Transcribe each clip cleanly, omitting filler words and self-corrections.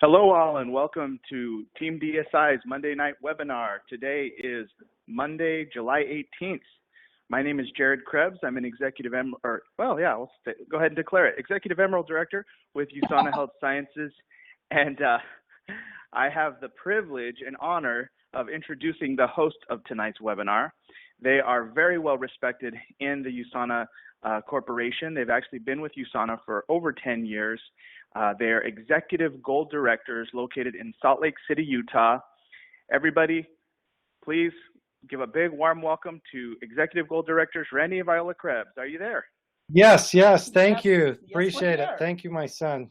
Hello all and welcome to Team DSI's Monday night webinar. Today is Monday, July 18th. My name is Crebs. I'm an Executive go ahead and declare it. Executive Emerald Director with USANA Health Sciences. And I have the privilege and honor of introducing the host of tonight's webinar. They are very well respected in the USANA Corporation. They've actually been with USANA for over 10 years. They're Executive Gold Directors located in Salt Lake City, Utah. Everybody, please give a big warm welcome to Executive Gold Directors Randy and Viola Crebs. Are you there? Yes, thank you. Appreciate it. Thank you, my son.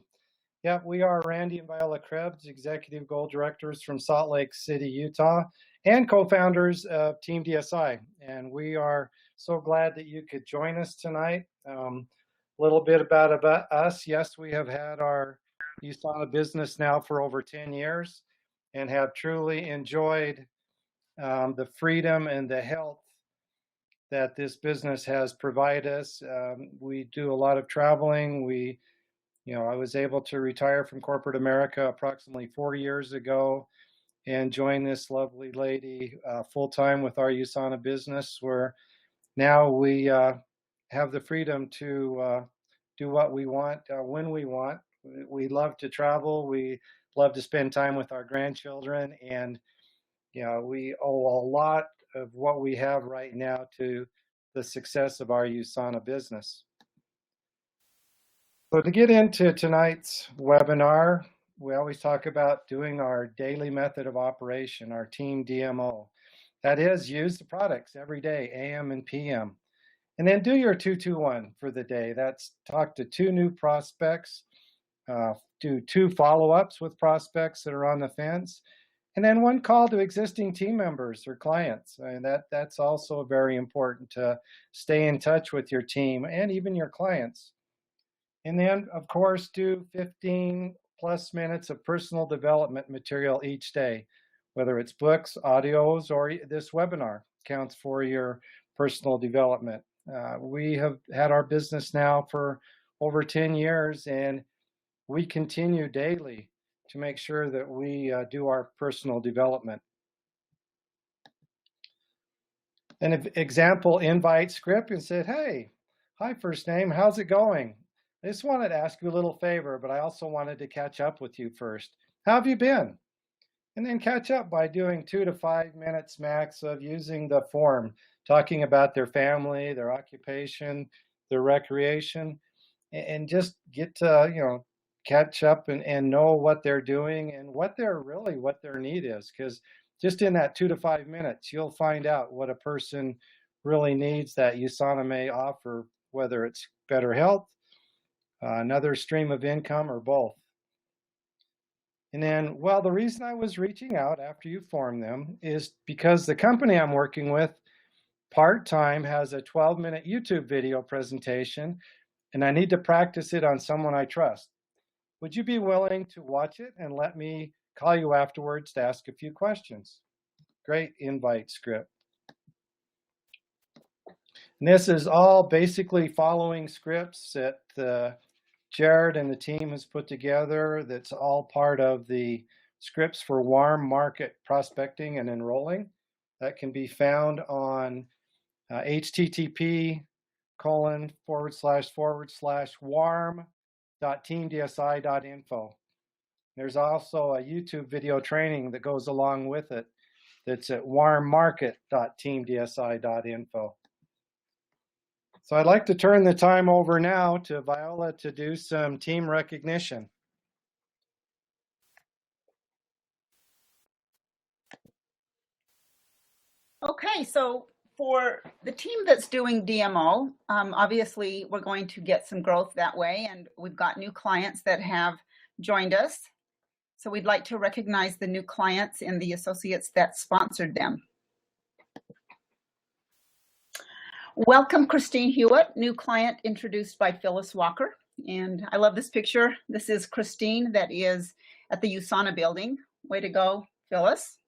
Yeah, we are Randy and Viola Crebs, Executive Gold Directors from Salt Lake City, Utah, and co-founders of Team DSI. And we are so glad that you could join us tonight. A little bit about us. Yes, we have had our USANA business now for over 10 years and have truly enjoyed the freedom and the health that this business has provided us. We do a lot of traveling. I was able to retire from corporate America approximately 4 years ago and join this lovely lady full-time with our USANA business, where now we have the freedom to do what we want when we want. We love to travel. We love to spend time with our grandchildren, and we owe a lot of what we have right now to the success of our USANA business. So to get into tonight's webinar, we always talk about doing our daily method of operation, our team DMO. That is, use the products every day, AM and PM. And then do your 2-2-1 for the day. That's talk to 2 new prospects, do 2 follow-ups with prospects that are on the fence, and then 1 call to existing team members or clients. And that's also very important to stay in touch with your team and even your clients. And then, of course, do 15 plus minutes of personal development material each day, whether it's books, audios, or this webinar counts for your personal development. We have had our business now for over 10 years, and we continue daily to make sure that we do our personal development. An example invite script and said, hey, hi first name, how's it going? I just wanted to ask you a little favor, but I also wanted to catch up with you first. How have you been? And then catch up by doing 2 to 5 minutes max of using the form, talking about their family, their occupation, their recreation, and just get to, catch up and know what they're doing and what their need is. Because just in that 2 to 5 minutes, you'll find out what a person really needs that USANA may offer, whether it's better health, another stream of income, or both. And then, the reason I was reaching out after you formed them is because the company I'm working with part-time has a 12-minute YouTube video presentation, and I need to practice it on someone I trust. Would you be willing to watch it and let me call you afterwards to ask a few questions? Great invite script. And this is all basically following scripts that Jared and the team has put together. That's all part of the scripts for warm market prospecting and enrolling. That can be found on http://warm.teamdsi.info. There's also a YouTube video training that goes along with it that's at warmmarket.teamdsi.info. So I'd like to turn the time over now to Viola to do some team recognition. Okay, so for the team that's doing DMO, obviously we're going to get some growth that way, and we've got new clients that have joined us. So we'd like to recognize the new clients and the associates that sponsored them. Welcome, Christine Hewitt, new client introduced by Phyllis Walker. And I love this picture. This is Christine that is at the USANA building. Way to go, Phyllis.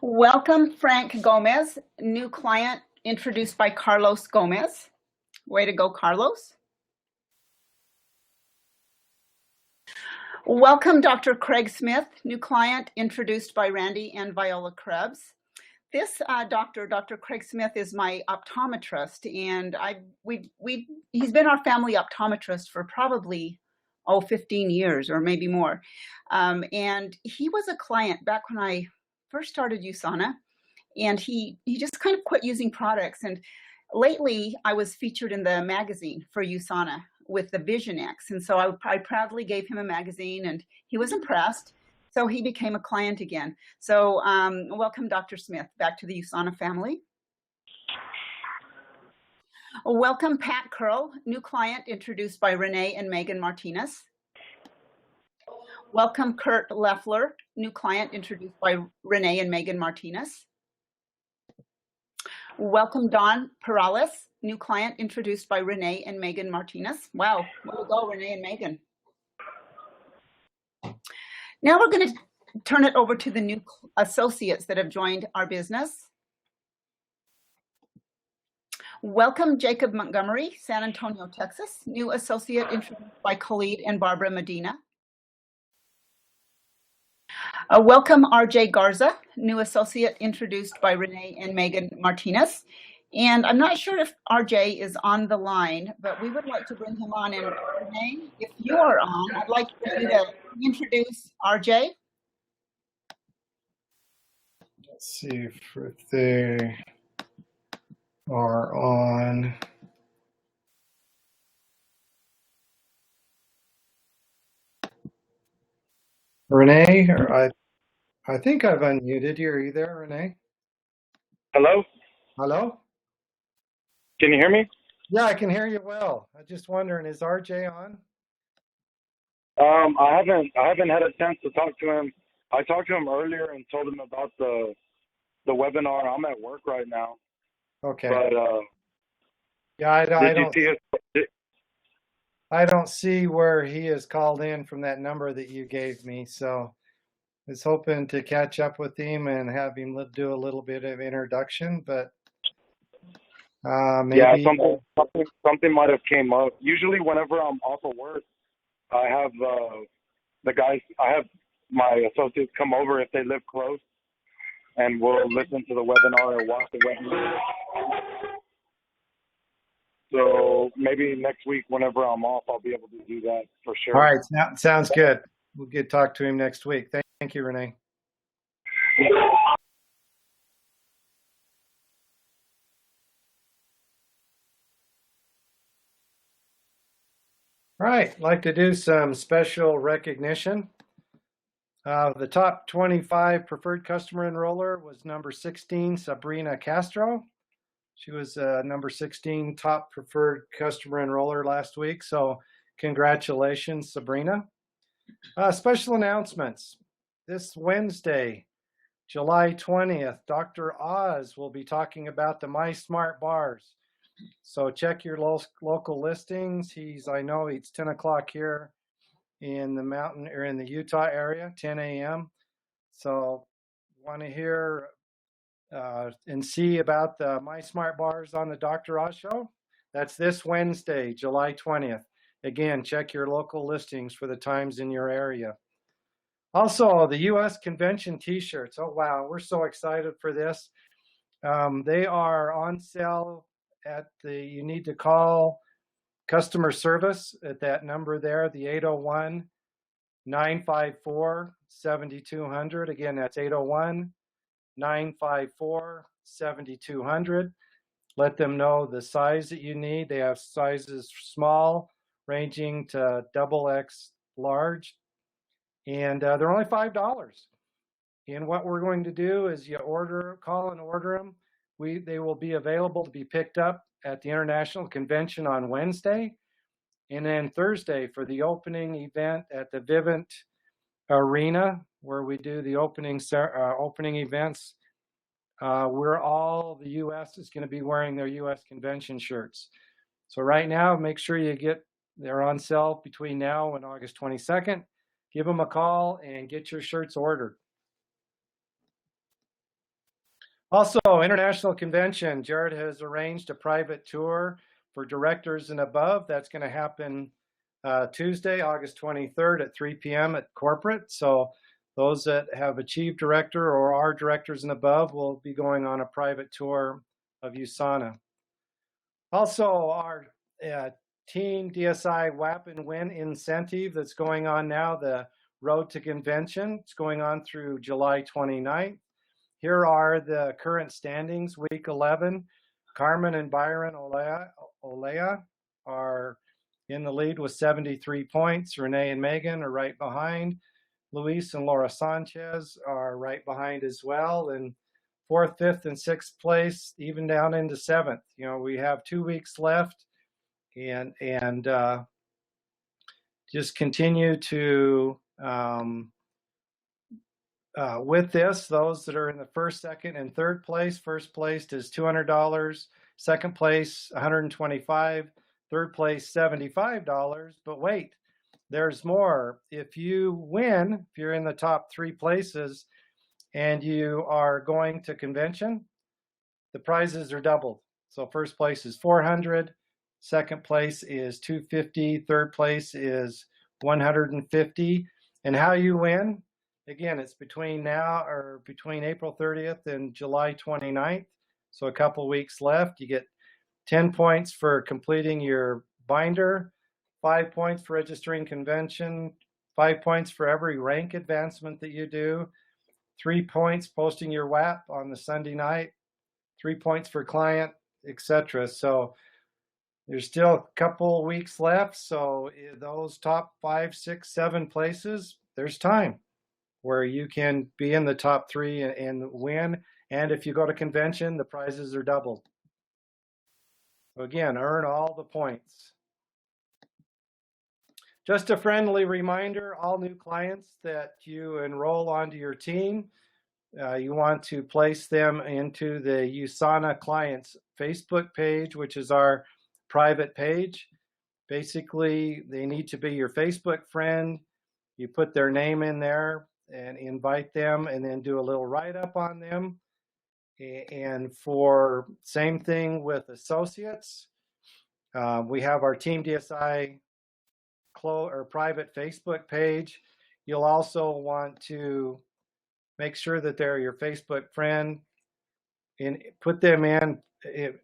Welcome, Frank Gomez, new client introduced by Carlos Gomez. Way to go, Carlos. Welcome, Dr. Craig Smith, new client, introduced by Randy and Viola Krebs. This Dr. Craig Smith is my optometrist, and he's been our family optometrist for probably 15 years or maybe more. And he was a client back when I first started USANA, and he just kind of quit using products. And lately, I was featured in the magazine for USANA with the Vision X. And so I proudly gave him a magazine, and he was impressed. So he became a client again. So welcome, Dr. Smith, back to the USANA family. Welcome, Pat Curl, new client introduced by Renee and Megan Martinez. Welcome, Kurt Leffler, new client introduced by Renee and Megan Martinez. Welcome, Don Perales, new client introduced by Renee and Megan Martinez. Wow, way to go, Renee and Megan. Now we're going to turn it over to the new associates that have joined our business. Welcome, Jacob Montgomery, San Antonio, Texas, new associate introduced by Khalid and Barbara Medina. Welcome, RJ Garza, new associate introduced by Renee and Megan Martinez. And I'm not sure if RJ is on the line, but we would like to bring him on. And Renee, if you are on, I'd like you to introduce RJ. Let's see if they are on. Renee, I think I've unmuted you. Are you there, Renee? Hello? Hello? Can you hear me? Yeah, I can hear you well. I'm just wondering, is RJ on? I haven't had a chance to talk to him. I talked to him earlier and told him about the webinar. I'm at work right now. Okay. But yeah, I don't see where he is called in from that number that you gave me. So I was hoping to catch up with him and have him do a little bit of introduction, but maybe. Yeah, something might have came up. Usually whenever I'm off of work, I have I have my associates come over if they live close, and we'll listen to the webinar or watch the webinar. So maybe next week, whenever I'm off, I'll be able to do that for sure. All right, sounds good. We'll get to talk to him next week. Thank you, Renee. All right, I'd like to do some special recognition. The top 25 preferred customer enroller was number 16, Sabrina Castro. She was number 16 top preferred customer enroller last week. So congratulations, Sabrina. Special announcements. This Wednesday, July 20th, Dr. Oz will be talking about the My Smart Bars. So check your local listings. I know it's 10 o'clock here in the mountain or in the Utah area, 10 a.m. So want to hear and see about the My Smart Bars on the Dr. Oz Show. That's this Wednesday, July 20th. Again, check your local listings for the times in your area. Also, the U.S. Convention t-shirts. Oh, wow, we're so excited for this. They are on sale you need to call customer service at that number there, the 801-954-7200. Again, that's 801-954-7200. Let them know the size that you need. They have sizes small, ranging to XXL large, and they're only $5. And what we're going to do is you call and order them. They will be available to be picked up at the International Convention on Wednesday, and then Thursday for the opening event at the Vivint Arena, where we do the opening events. Where all the U.S. is going to be wearing their U.S. convention shirts. So right now, make sure they're on sale between now and August 22nd. Give them a call and get your shirts ordered. Also, International Convention. Jared has arranged a private tour for directors and above. That's going to happen Tuesday, August 23rd at 3 p.m. at corporate. So those that have achieved director or are directors and above will be going on a private tour of USANA. Also, our Team DSI WAPnWIn incentive that's going on now, the Road to Convention. It's going on through July 29th. Here are the current standings. Week 11, Carmen and Byron Olea are in the lead with 73 points. Renee and Megan are right behind. Luis and Laura Sanchez are right behind as well. And 4th, 5th, and 6th place, even down into 7th. You know, we have 2 weeks left, and just continue to with this, those that are in the 1st, 2nd, and 3rd place. First place is $200. Second place, $125. Third place, $75. But wait, there's more. If you win, if you're in the top 3 places and you are going to convention, the prizes are doubled. So first place is $400. Second place is $250. Third place is $150. And how you win? Again, it's between April 30th and July 29th. So a couple weeks left. You get 10 points for completing your binder, 5 points for registering convention, 5 points for every rank advancement that you do, 3 points posting your WAP on the Sunday night, 3 points for client, etc. So there's still a couple weeks left. So those top 5, 6, 7 places, there's time where you can be in the top 3 and win. And if you go to convention, the prizes are doubled. So again, earn all the points. Just a friendly reminder, all new clients that you enroll onto your team, you want to place them into the USANA Clients Facebook page, which is our private page. Basically, they need to be your Facebook friend. You put their name in there and invite them, and then do a little write-up on them. And for same thing with associates, we have our Team DSI private Facebook page. You'll also want to make sure that they're your Facebook friend and put them in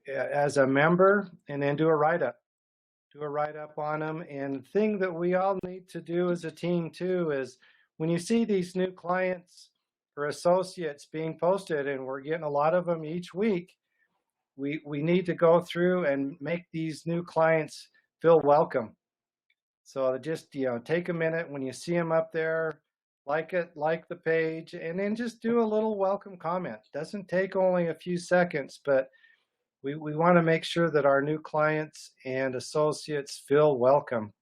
as a member, and then do a write-up. Do a write-up on them. And the thing that we all need to do as a team too is when you see these new clients or associates being posted, and we're getting a lot of them each week, we need to go through and make these new clients feel welcome. So just, take a minute when you see them up there, like the page, and then just do a little welcome comment. Doesn't take only a few seconds, but we want to make sure that our new clients and associates feel welcome.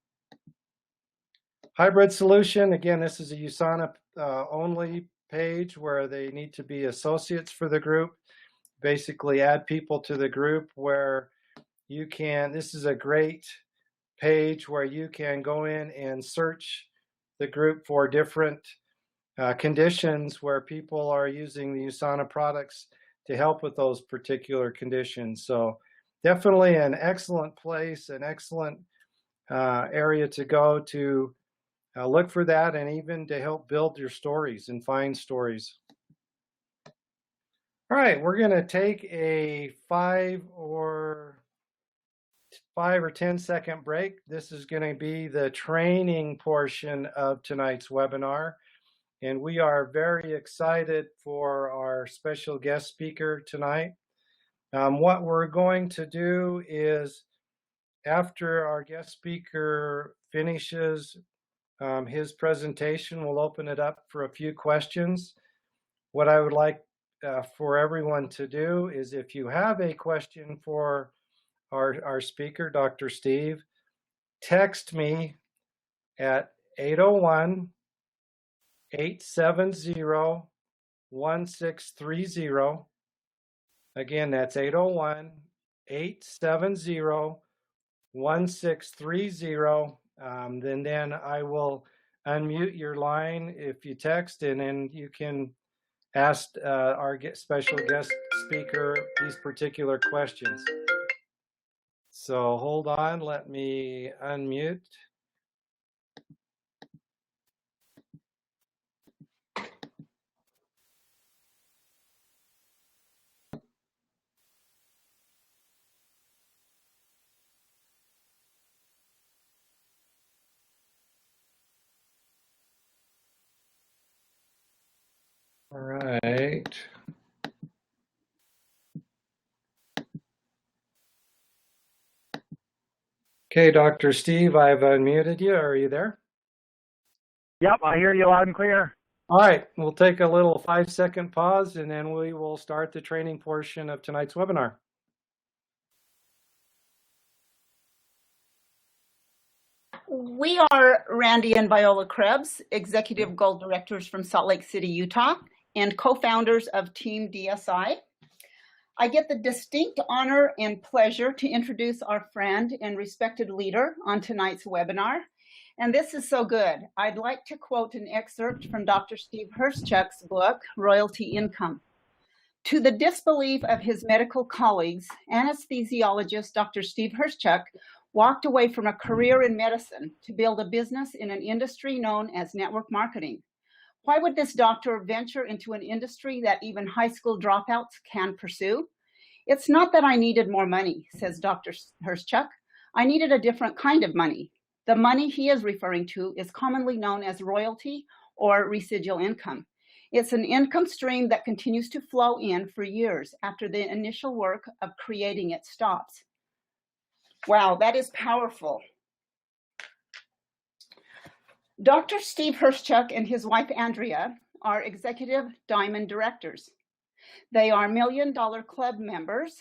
Hybrid solution, again, this is a USANA only page where they need to be associates for the group. Basically add people to the group where you can, this is a great page where you can go in and search the group for different conditions where people are using the USANA products to help with those particular conditions. So definitely an excellent place, an excellent area to go to look for that, and even to help build your stories and find stories. All right, we're going to take a 5 or 10 second break. This is going to be the training portion of tonight's webinar. And we are very excited for our special guest speaker tonight. What we're going to do is, after our guest speaker finishes his presentation, we'll open it up for a few questions. What I would like for everyone to do is, if you have a question for our speaker, Dr. Steve, text me at 801-870-1630. Again, that's 801-870-1630. Then I will unmute your line if you text, and then you can ask our special guest speaker these particular questions. So hold on, let me unmute. All right. Okay, Dr. Steve, I've unmuted you. Are you there? Yep, I hear you loud and clear. All right, we'll take a little 5-second pause and then we will start the training portion of tonight's webinar. We are Randy and Viola Crebs, Executive Gold Directors from Salt Lake City, Utah, and co-founders of Team DSI. I get the distinct honor and pleasure to introduce our friend and respected leader on tonight's webinar. And this is so good. I'd like to quote an excerpt from Dr. Steve Hryszczuk's book, Royalty Income. To the disbelief of his medical colleagues, anesthesiologist Dr. Steve Hryszczuk walked away from a career in medicine to build a business in an industry known as network marketing. Why would this doctor venture into an industry that even high school dropouts can pursue? It's not that I needed more money, says Dr. Hryszczuk. I needed a different kind of money. The money he is referring to is commonly known as royalty or residual income. It's an income stream that continues to flow in for years after the initial work of creating it stops. Wow, that is powerful. Dr. Steve Hryszczuk and his wife Andrea are executive diamond directors. They are $1 Million Club members,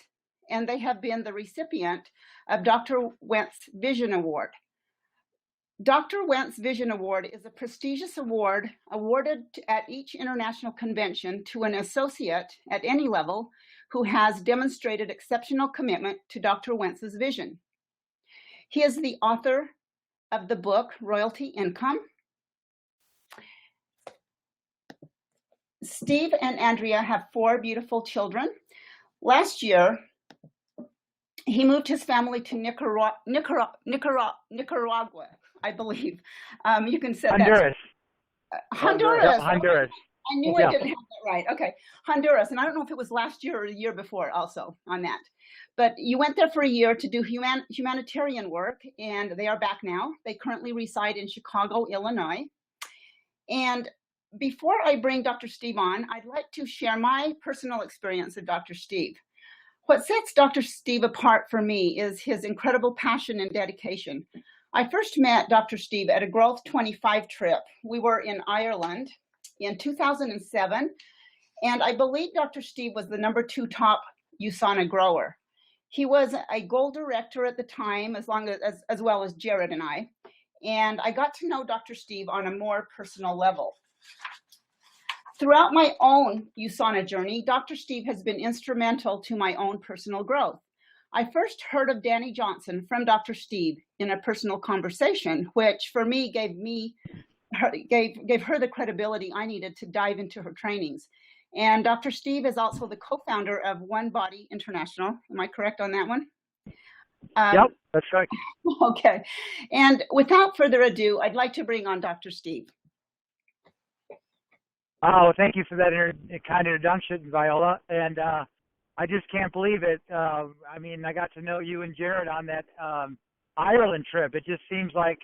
and they have been the recipient of Dr. Wentz Vision Award. Dr. Wentz Vision Award is a prestigious award awarded at each international convention to an associate at any level who has demonstrated exceptional commitment to Dr. Wentz's vision. He is the author of the book Royalty Income. Steve and Andrea have 4 beautiful children. Last year, he moved his family to Nicaragua, I believe. You can say Honduras. that. Honduras. Honduras. I knew I didn't have that right. Okay, Honduras. And I don't know if it was last year or the year before also on that. But you went there for a year to do humanitarian work, and they are back now. They currently reside in Chicago, Illinois. And before I bring Dr. Steve on, I'd like to share my personal experience of Dr. Steve. What sets Dr. Steve apart for me is his incredible passion and dedication. I first met Dr. Steve at a Growth 25 trip. We were in Ireland in 2007, and I believe Dr. Steve was the #2 top USANA grower. He was a gold director at the time, as well as Jared and I, and I got to know Dr. Steve on a more personal level. Throughout my own USANA journey, Dr. Steve has been instrumental to my own personal growth. I first heard of Danny Johnson from Dr. Steve in a personal conversation, which for me gave her the credibility I needed to dive into her trainings. And Dr. Steve is also the co-founder of One Body International. Am I correct on that one? Yep, that's right. Okay. And without further ado, I'd like to bring on Dr. Steve. Oh, thank you for that kind introduction, Viola. And I just can't believe it. I mean, I got to know you and Jared on that Ireland trip. It just seems like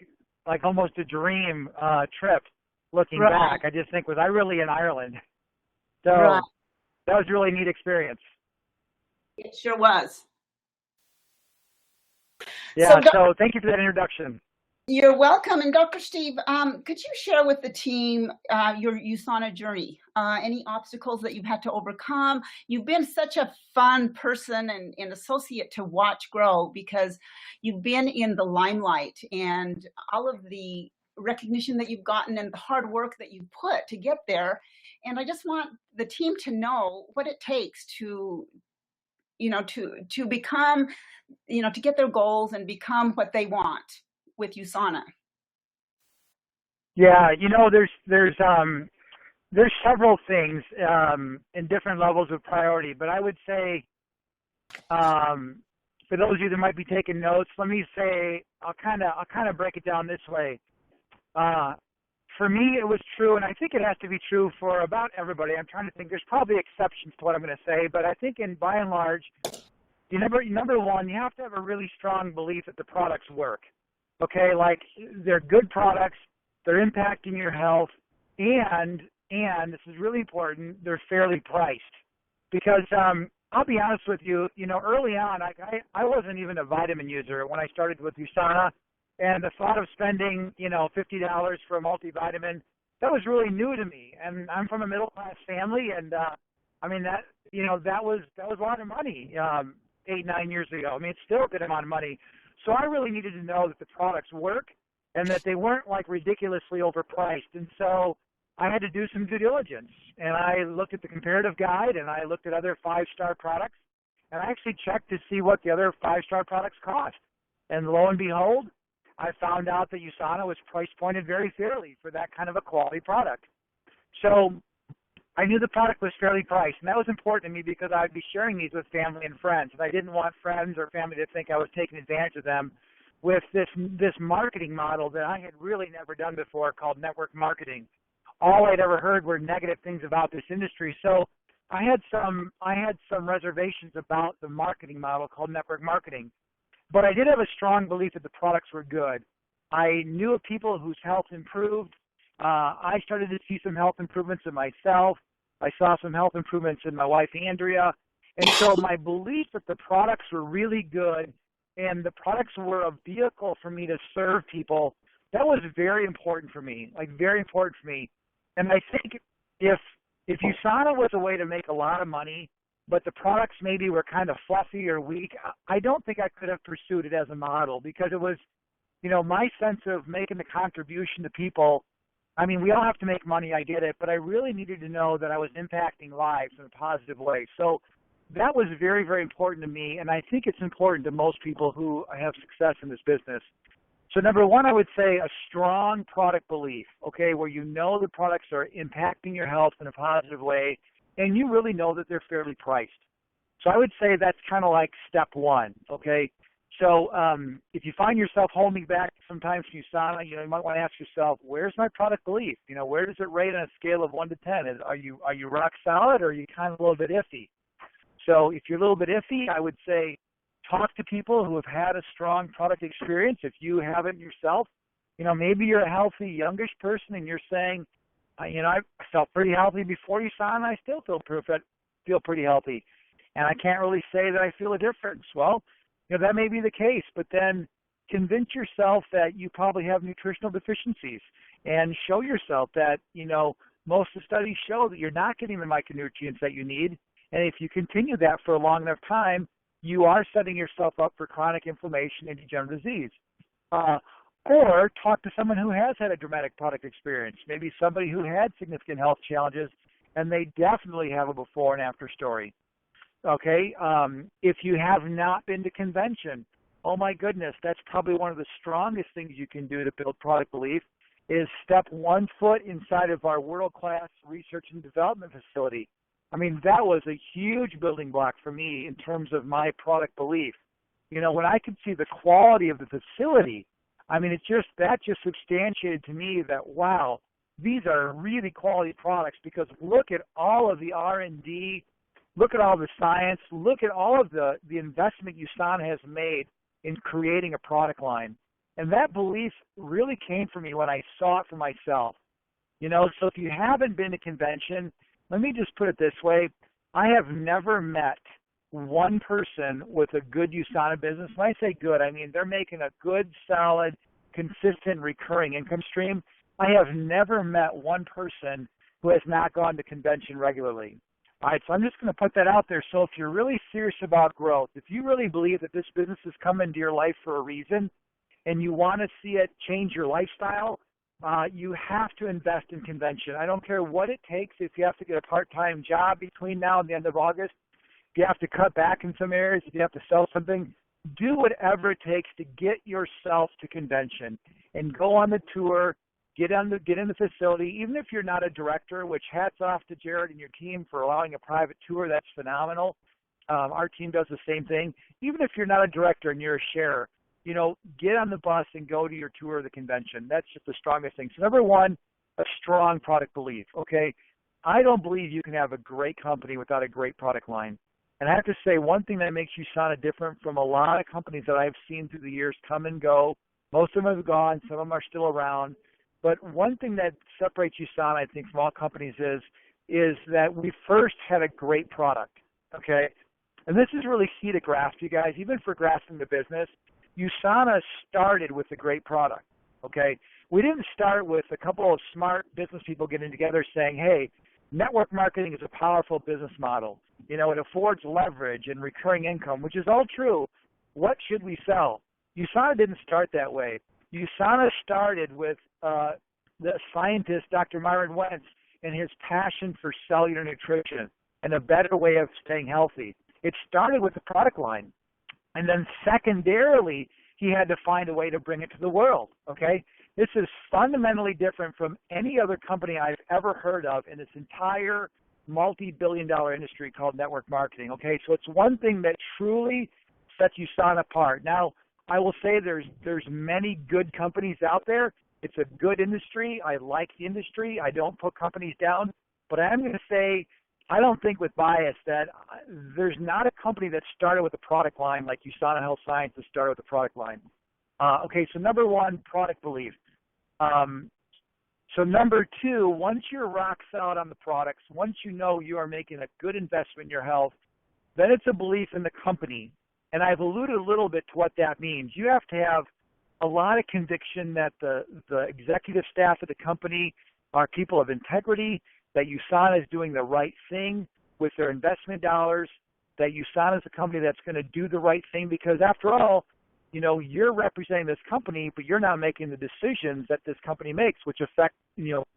almost a dream trip looking back. I just think, was I really in Ireland? So that was a really neat experience. It sure was. Yeah, so thank you for that introduction. You're welcome. And Dr. Steve, could you share with the team your USANA journey? Any obstacles that you've had to overcome? You've been such a fun person and associate to watch grow because you've been in the limelight and all of the recognition that you've gotten and the hard work that you've put to get there. And I just want the team to know what it takes to become, to get their goals and become what they want with USANA. Yeah, there's there's several things in different levels of priority, but I would say, for those of you that might be taking notes, let me say I'll kind of break it down this way. For me, it was true, and I think it has to be true for about everybody. I'm trying to think. There's probably exceptions to what I'm going to say, but I think by and large, number one, you have to have a really strong belief that the products work. Okay, like they're good products, they're impacting your health, and this is really important, they're fairly priced. Because I'll be honest with you, early on, I wasn't even a vitamin user when I started with USANA, and the thought of spending, $50 for a multivitamin, that was really new to me. And I'm from a middle-class family, and that was a lot of money 8-9 years ago. I mean, it's still a good amount of money. So I really needed to know that the products work and that they weren't like ridiculously overpriced. And so I had to do some due diligence, and I looked at the comparative guide, and I looked at other 5-star products, and I actually checked to see what the other 5-star products cost. And lo and behold, I found out that USANA was price pointed very fairly for that kind of a quality product. So I knew the product was fairly priced, and that was important to me because I'd be sharing these with family and friends, and I didn't want friends or family to think I was taking advantage of them with this marketing model that I had really never done before called network marketing. All I'd ever heard were negative things about this industry. So I had some reservations about the marketing model called network marketing. But I did have a strong belief that the products were good. I knew of people whose health improved. I started to see some health improvements in myself. I saw some health improvements in my wife, Andrea. And so my belief that the products were really good and the products were a vehicle for me to serve people, that was very important for me, very important for me. And I think if USANA was a way to make a lot of money, but the products maybe were kind of fluffy or weak, I don't think I could have pursued it as a model because it was, my sense of making the contribution to people. I mean, we all have to make money, I get it, but I really needed to know that I was impacting lives in a positive way. So that was very, very important to me, and I think it's important to most people who have success in this business. So number one, I would say a strong product belief, okay, where the products are impacting your health in a positive way, and you really know that they're fairly priced. So I would say that's kind of like step one, okay? So if you find yourself holding back sometimes from USANA, you might want to ask yourself, where's my product belief? Where does it rate on a scale of 1 to 10? Are you rock solid, or are you kind of a little bit iffy? So if you're a little bit iffy, I would say talk to people who have had a strong product experience. If you haven't yourself, maybe you're a healthy, youngish person and you're saying, I felt pretty healthy before USANA, I still feel pretty healthy. And I can't really say that I feel a difference. Well, that may be the case, but then convince yourself that you probably have nutritional deficiencies and show yourself that, most of the studies show that you're not getting the micronutrients that you need. And if you continue that for a long enough time, you are setting yourself up for chronic inflammation and degenerative disease. Or talk to someone who has had a dramatic product experience, maybe somebody who had significant health challenges, and they definitely have a before and after story. Okay, if you have not been to convention, oh my goodness, that's probably one of the strongest things you can do to build product belief is step 1 foot inside of our world-class research and development facility. I mean, that was a huge building block for me in terms of my product belief. When I could see the quality of the facility, I mean, that just substantiated to me that, wow, these are really quality products because look at all of the R&D, look at all the science, look at all of the investment USANA has made in creating a product line. And that belief really came from me when I saw it for myself. So if you haven't been to convention, let me just put it this way. I have never met one person with a good USANA business. When I say good, I mean they're making a good, solid, consistent, recurring income stream. I have never met one person who has not gone to convention regularly. All right, so I'm just going to put that out there. So if you're really serious about growth, if you really believe that this business has come into your life for a reason and you want to see it change your lifestyle, you have to invest in convention. I don't care what it takes. If you have to get a part-time job between now and the end of August, if you have to cut back in some areas, if you have to sell something, do whatever it takes to get yourself to convention and go on the tour, get in the facility, even if you're not a director, which hats off to Jared and your team for allowing a private tour. That's phenomenal. Our team does the same thing. Even if you're not a director and you're a sharer, get on the bus and go to your tour of the convention. That's just the strongest thing. So number one, a strong product belief, okay? I don't believe you can have a great company without a great product line. And I have to say, one thing that makes USANA different from a lot of companies that I've seen through the years come and go, most of them have gone, some of them are still around, but one thing that separates USANA, I think, from all companies is that we first had a great product, okay? And this is really key to grasp, you guys, even for grasping the business. USANA started with a great product, okay? We didn't start with a couple of smart business people getting together saying, hey, network marketing is a powerful business model. It affords leverage and recurring income, which is all true. What should we sell? USANA didn't start that way. USANA started with the scientist, Dr. Myron Wentz, and his passion for cellular nutrition and a better way of staying healthy. It started with the product line. And then secondarily, he had to find a way to bring it to the world, okay? This is fundamentally different from any other company I've ever heard of in this entire multi-billion-dollar industry called network marketing, okay? So it's one thing that truly sets USANA apart. Now, I will say there's many good companies out there. It's a good industry. I like the industry. I don't put companies down. But I am going to say, I don't think with bias that there's not a company that started with a product line like USANA Health Sciences started with a product line. Okay, so number one, product belief. So number two, once you're rock solid on the products, once you know you are making a good investment in your health, then it's a belief in the company. And I've alluded a little bit to what that means. You have to have a lot of conviction that the executive staff of the company are people of integrity, that USANA is doing the right thing with their investment dollars, that USANA is a company that's going to do the right thing because after all, you're representing this company, but you're not making the decisions that this company makes, which affect,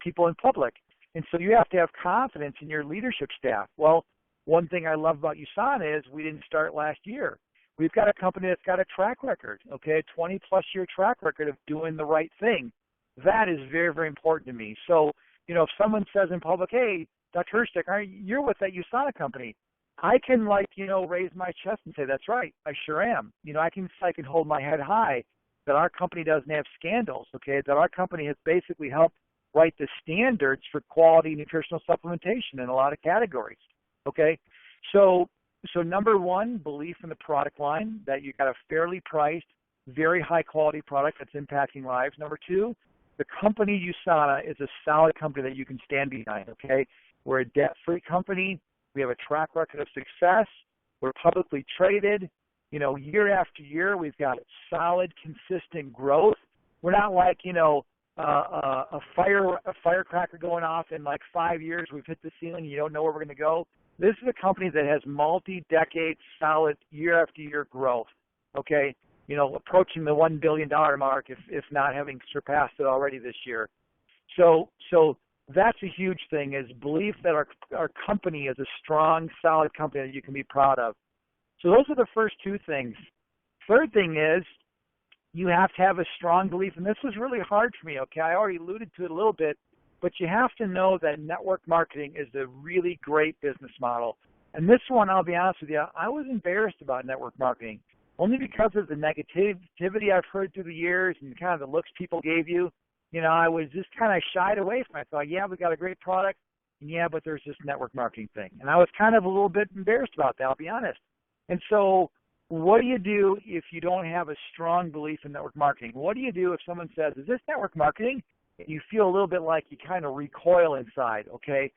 people in public. And so you have to have confidence in your leadership staff. Well, one thing I love about USANA is we didn't start last year. We've got a company that's got a track record, okay, a 20-plus year track record of doing the right thing. That is very, very important to me. So, if someone says in public, hey, Dr. Hryszczuk, you're with that USANA company, I can raise my chest and say, that's right, I sure am. I can hold my head high that our company doesn't have scandals, okay, that our company has basically helped write the standards for quality nutritional supplementation in a lot of categories, okay? So number one, belief in the product line, that you got a fairly priced, very high quality product that's impacting lives. Number two, the company USANA is a solid company that you can stand behind, okay? We're a debt-free company. We have a track record of success. We're publicly traded. Year after year, we've got solid, consistent growth. We're not like, a firecracker going off in like 5 years. We've hit the ceiling. You don't know where we're going to go. This is a company that has multi-decade, solid, year after year growth, okay? Approaching the $1 billion mark, if not having surpassed it already this year. So that's a huge thing, is belief that our company is a strong, solid company that you can be proud of. So those are the first two things. Third thing is you have to have a strong belief, and this was really hard for me, okay? I already alluded to it a little bit, but you have to know that network marketing is a really great business model. And this one, I'll be honest with you, I was embarrassed about network marketing, only because of the negativity I've heard through the years and kind of the looks people gave you. I was just kind of shied away from it. I thought, yeah, we got a great product, and yeah, but there's this network marketing thing. And I was kind of a little bit embarrassed about that, I'll be honest. And so what do you do if you don't have a strong belief in network marketing? What do you do if someone says, is this network marketing? And you feel a little bit like you kind of recoil inside, okay?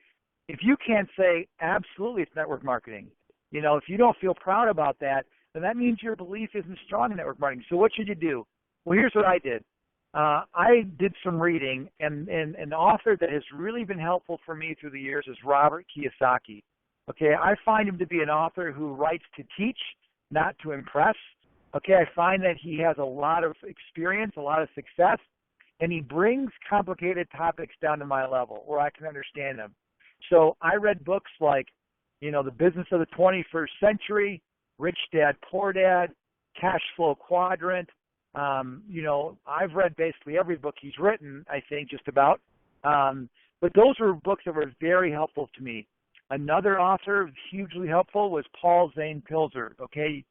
If you can't say, absolutely, it's network marketing, if you don't feel proud about that, then that means your belief isn't strong in network marketing. So what should you do? Well, here's what I did. I did some reading, and an author that has really been helpful for me through the years is Robert Kiyosaki. Okay, I find him to be an author who writes to teach, not to impress. Okay, I find that he has a lot of experience, a lot of success, and he brings complicated topics down to my level where I can understand them. So I read books like, The Business of the 21st Century, Rich Dad, Poor Dad, Cash Flow Quadrant, You know, I've read basically every book he's written, I think, just about. But those were books that were very helpful to me. Another author hugely helpful was Paul Zane Pilzer, okay?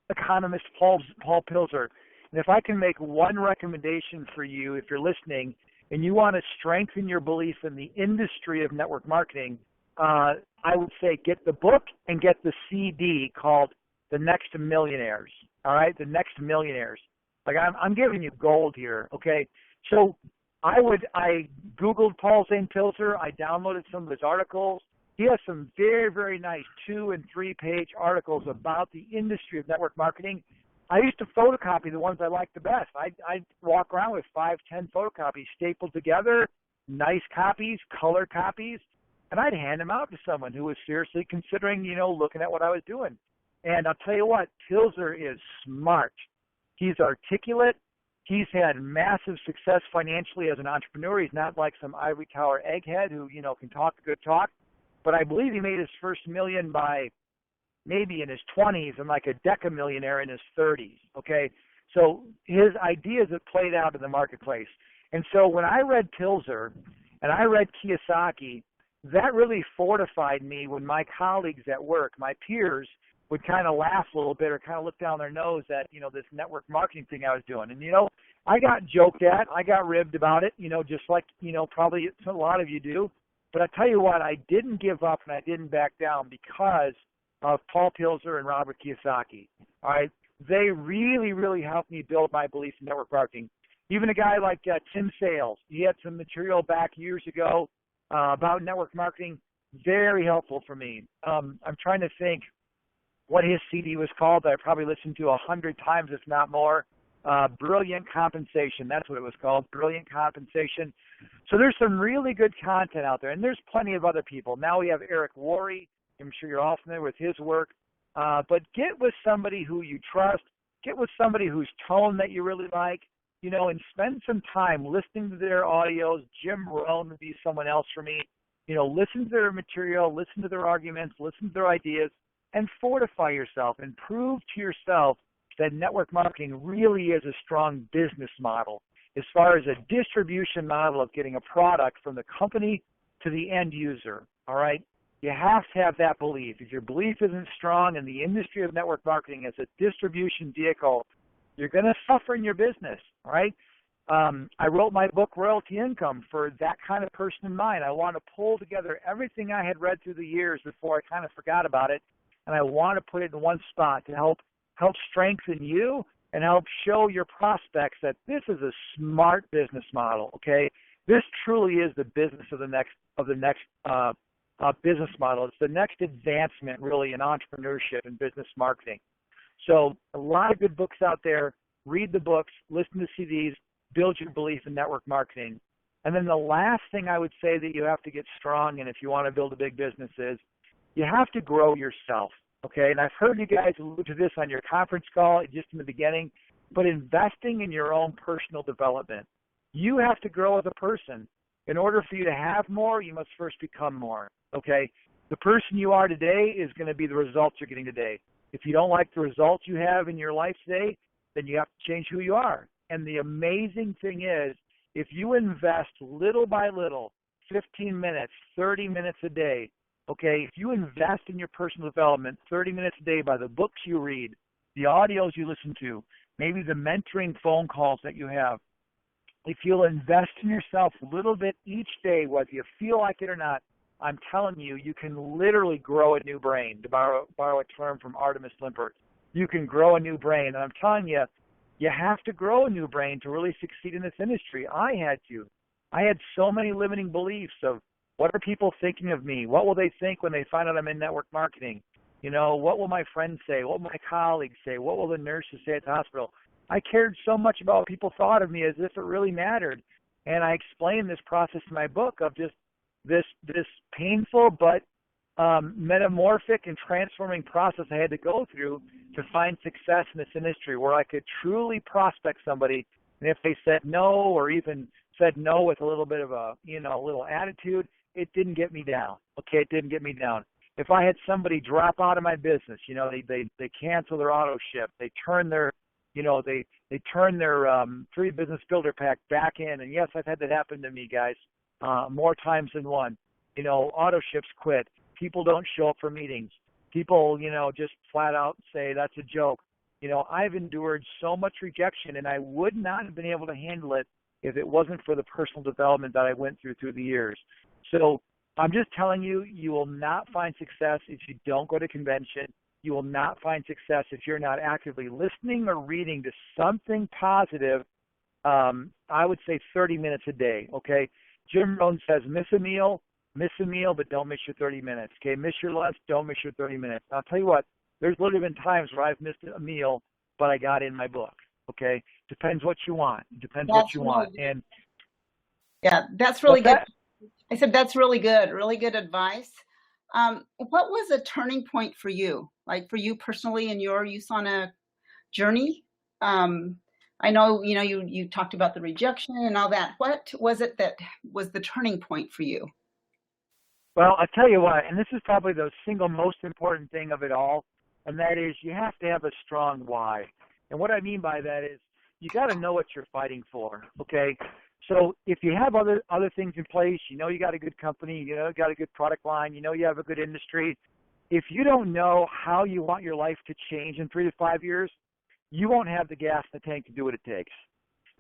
Economist Paul Pilzer. And if I can make one recommendation for you, if you're listening, and you want to strengthen your belief in the industry of network marketing, I would say get the book and get the CD called The Next Millionaires, all right? The Next Millionaires. Like, I'm giving you gold here, okay? So I Googled Paul Zane Pilzer. I downloaded some of his articles. He has some very, very nice 2- and 3-page articles about the industry of network marketing. I used to photocopy the ones I liked the best. I'd walk around with 5, 10 photocopies stapled together, nice copies, color copies, and I'd hand them out to someone who was seriously considering, you know, looking at what I was doing. And I'll tell you what, Pilzer is smart. He's articulate. He's had massive success financially as an entrepreneur. He's not like some ivory tower egghead who, you know, can talk a good talk. But I believe he made his first million by maybe in his 20s and like a decamillionaire in his 30s, okay? So his ideas have played out in the marketplace. And so when I read Pilzer and I read Kiyosaki, that really fortified me when my colleagues at work, my peers, would kind of laugh a little bit or kind of look down their nose at, you know, this network marketing thing I was doing. And, you know, I got joked at, I got ribbed about it, you know, just like, you know, probably a lot of you do. But I tell you what, I didn't give up and I didn't back down because of Paul Pilzer and Robert Kiyosaki. All right, they really, really helped me build my belief in network marketing. Even a guy like Tim Sales, he had some material back years ago about network marketing, very helpful for me. I'm trying to think what his CD was called that I probably listened to 100 times, if not more. Brilliant Compensation, that's what it was called, Brilliant Compensation. So there's some really good content out there, and there's plenty of other people. Now we have Eric Worre. I'm sure you're all familiar with his work. But get with somebody who you trust. Get with somebody whose tone that you really like, you know, and spend some time listening to their audios. Jim Rohn would be someone else for me. You know, listen to their material, listen to their arguments, listen to their ideas, and fortify yourself and prove to yourself that network marketing really is a strong business model as far as a distribution model of getting a product from the company to the end user, all right? You have to have that belief. If your belief isn't strong in the industry of network marketing as a distribution vehicle, you're going to suffer in your business, all right? I wrote my book, Royalty Income, for that kind of person in mind. I want to pull together everything I had read through the years before I kind of forgot about it, and I want to put it in one spot to help strengthen you and help show your prospects that this is a smart business model, okay? This truly is the business of the next business model. It's the next advancement, really, in entrepreneurship and business marketing. So a lot of good books out there. Read the books, listen to CDs, build your belief in network marketing. And then the last thing I would say that you have to get strong in if you want to build a big business is you have to grow yourself. Okay, and I've heard you guys allude to this on your conference call just in the beginning, but investing in your own personal development. You have to grow as a person. In order for you to have more, you must first become more, okay? The person you are today is going to be the results you're getting today. If you don't like the results you have in your life today, then you have to change who you are. And the amazing thing is, if you invest little by little, 15 minutes, 30 minutes a day, okay, if you invest in your personal development 30 minutes a day by the books you read, the audios you listen to, maybe the mentoring phone calls that you have, if you'll invest in yourself a little bit each day, whether you feel like it or not, I'm telling you, you can literally grow a new brain, to borrow a term from Artemis Limpert. You can grow a new brain. And I'm telling you, you have to grow a new brain to really succeed in this industry. I had to. I had so many limiting beliefs of, what are people thinking of me? What will they think when they find out I'm in network marketing? You know, what will my friends say? What will my colleagues say? What will the nurses say at the hospital? I cared so much about what people thought of me as if it really mattered. And I explained this process in my book of just this painful but metamorphic and transforming process I had to go through to find success in this industry where I could truly prospect somebody. And if they said no or even said no with a little bit of a little attitude, it didn't get me down. Okay, it didn't get me down. If I had somebody drop out of my business, they cancel their auto ship, they turn their they turn their free business builder pack back in. And yes, I've had that happen to me, guys, more times than one. Auto ships quit. People don't show up for meetings. People, just flat out say that's a joke. I've endured so much rejection, and I would not have been able to handle it if it wasn't for the personal development that I went through the years. So I'm just telling you, you will not find success if you don't go to convention. You will not find success if you're not actively listening or reading to something positive. I would say 30 minutes a day, okay? Jim Rohn says miss a meal, but don't miss your 30 minutes, okay? Miss your lunch, don't miss your 30 minutes. I'll tell you what, there's literally been times where I've missed a meal, but I got in my book, okay? Depends what you want. That's Want. really And yeah, that's really good. that? I said that's really good advice. What was a turning point for you, like for you personally in your USANA journey? I know, you talked about the rejection and all that. What was it that was the turning point for you? Well, I'll tell you what, and this is probably the single most important thing of it all, and that is you have to have a strong why. And what I mean by that is you got to know what you're fighting for, okay? So if you have other things in place, you got a good company, you got a good product line, you have a good industry. If you don't know how you want your life to change in 3 to 5 years, you won't have the gas in the tank to do what it takes.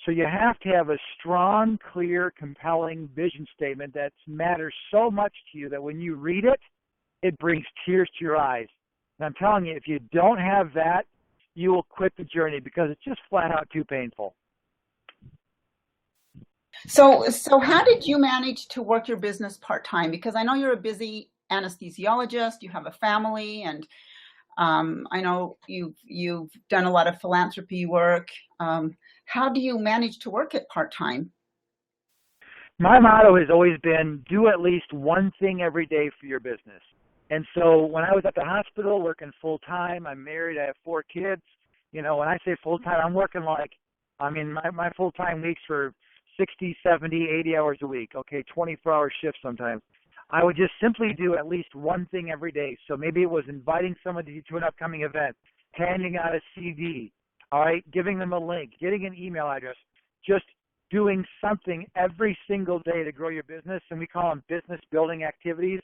So you have to have a strong, clear, compelling vision statement that matters so much to you that when you read it, it brings tears to your eyes. And I'm telling you, if you don't have that, you will quit the journey because it's just flat out too painful. So how did you manage to work your business part-time? Because I know you're a busy anesthesiologist, you have a family, and I know you've done a lot of philanthropy work. How do you manage to work it part-time? My motto has always been do at least one thing every day for your business. And so when I was at the hospital working full-time, I'm married, I have 4 kids. When I say full-time, I'm working my full-time weeks for 60, 70, 80 hours a week, okay, 24-hour shifts sometimes. I would just simply do at least one thing every day. So maybe it was inviting somebody to an upcoming event, handing out a CD, all right, giving them a link, getting an email address, just doing something every single day to grow your business. And we call them business building activities.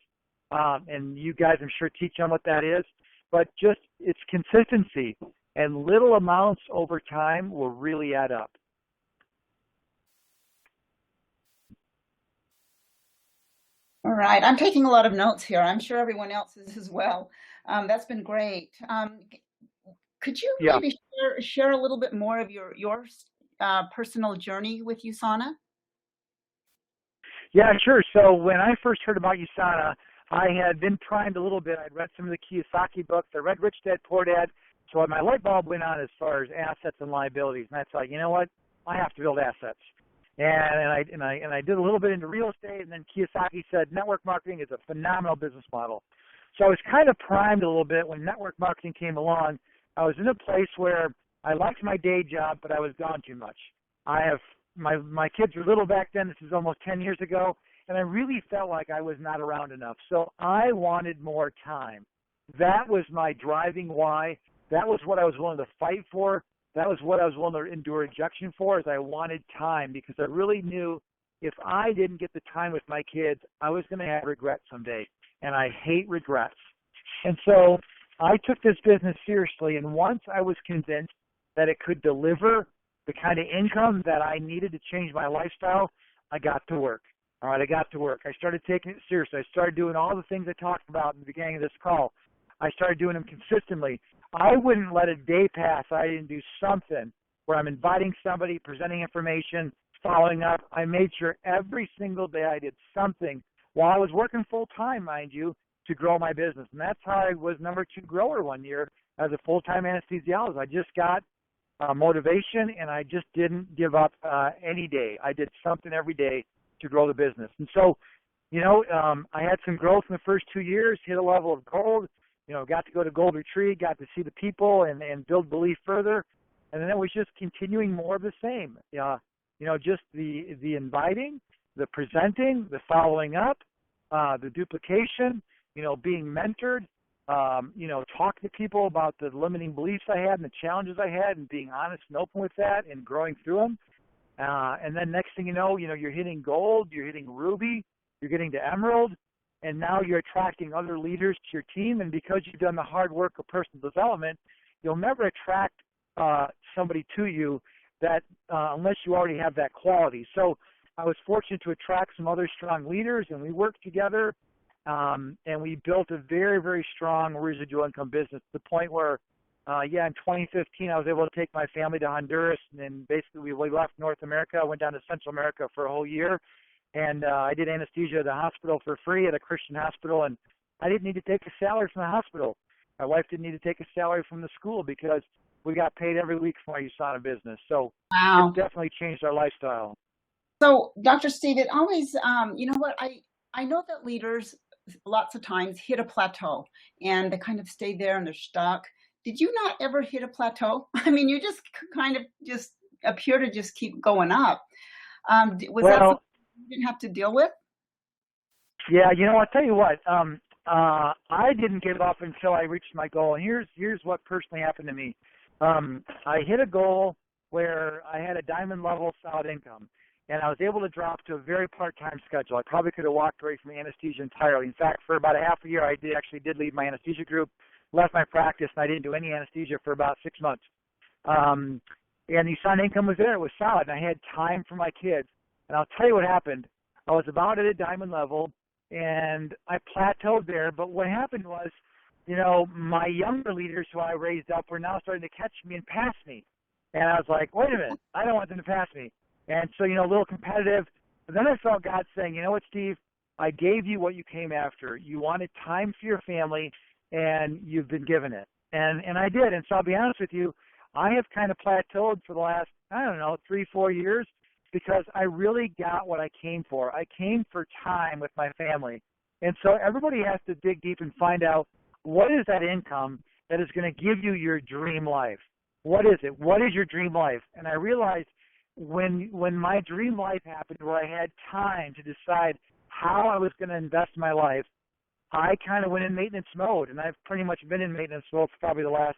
And you guys, I'm sure, teach them what that is. But just it's consistency. And little amounts over time will really add up. All right. I'm taking a lot of notes here. I'm sure everyone else is as well. That's been great. Could you maybe share a little bit more of your personal journey with USANA? Yeah, sure. So when I first heard about USANA, I had been primed a little bit. I'd read some of the Kiyosaki books. I read Rich Dad, Poor Dad. So my light bulb went on as far as assets and liabilities. And I thought, you know what? I have to build assets. And I did a little bit into real estate, and then Kiyosaki said network marketing is a phenomenal business model. So I was kind of primed a little bit when network marketing came along. I was in a place where I liked my day job, but I was gone too much. I have my kids were little back then. This is almost 10 years ago, and I really felt like I was not around enough. So I wanted more time. That was my driving why. That was what I was willing to fight for. That was what I was willing to endure rejection for, is I wanted time, because I really knew if I didn't get the time with my kids, I was going to have regret someday, and I hate regrets. And so I took this business seriously, and once I was convinced that it could deliver the kind of income that I needed to change my lifestyle, I got to work. All right, I got to work. I started taking it seriously. I started doing all the things I talked about in the beginning of this call. I started doing them consistently. I wouldn't let a day pass I didn't do something where I'm inviting somebody, presenting information, following up. I made sure every single day I did something while I was working full-time, mind you, to grow my business. And that's how I was number 2 grower one year as a full-time anesthesiologist. I just got motivation, and I just didn't give up any day. I did something every day to grow the business. And so, I had some growth in the first 2 years, hit a level of gold, got to go to Gold Retreat, got to see the people and build belief further. And then it was just continuing more of the same. Just the inviting, the presenting, the following up, the duplication, being mentored. talking to people about the limiting beliefs I had and the challenges I had and being honest and open with that and growing through them. And then next thing you know, you're hitting gold, you're hitting ruby, you're getting to emerald, and now you're attracting other leaders to your team. And because you've done the hard work of personal development, you'll never attract somebody to you that unless you already have that quality. So I was fortunate to attract some other strong leaders, and we worked together, and we built a very, very strong residual income business to the point where, in 2015, I was able to take my family to Honduras, and then basically we left North America, went down to Central America for a whole year, and I did anesthesia at the hospital for free at a Christian hospital, and I didn't need to take a salary from the hospital. My wife didn't need to take a salary from the school because we got paid every week for our USANA business. So Wow. it definitely changed our lifestyle. So, Dr. Steve, it always, I know that leaders lots of times hit a plateau and they kind of stay there and they're stuck. Did you not ever hit a plateau? I mean, you just kind of just appear to just keep going up. Was that something you didn't have to deal with? Yeah, I'll tell you what, I didn't give up until I reached my goal. And here's what personally happened to me. I hit a goal where I had a diamond level solid income, and I was able to drop to a very part-time schedule. I probably could have walked away from anesthesia entirely. In fact, for about a half a year, I did leave my anesthesia group, left my practice, and I didn't do any anesthesia for about 6 months. And the USANA income was there. It was solid, and I had time for my kids. And I'll tell you what happened. I was about at a diamond level, and I plateaued there. But what happened was, my younger leaders who I raised up were now starting to catch me and pass me. And I was like, wait a minute, I don't want them to pass me. And so, a little competitive. But then I felt God saying, you know what, Steve, I gave you what you came after. You wanted time for your family, and you've been given it. And I did. And so I'll be honest with you, I have kind of plateaued for the last, 3-4 years because I really got what I came for. I came for time with my family. And so everybody has to dig deep and find out, what is that income that is going to give you your dream life? What is it? What is your dream life? And I realized when my dream life happened where I had time to decide how I was going to invest my life, I kind of went in maintenance mode. And I've pretty much been in maintenance mode for probably the last,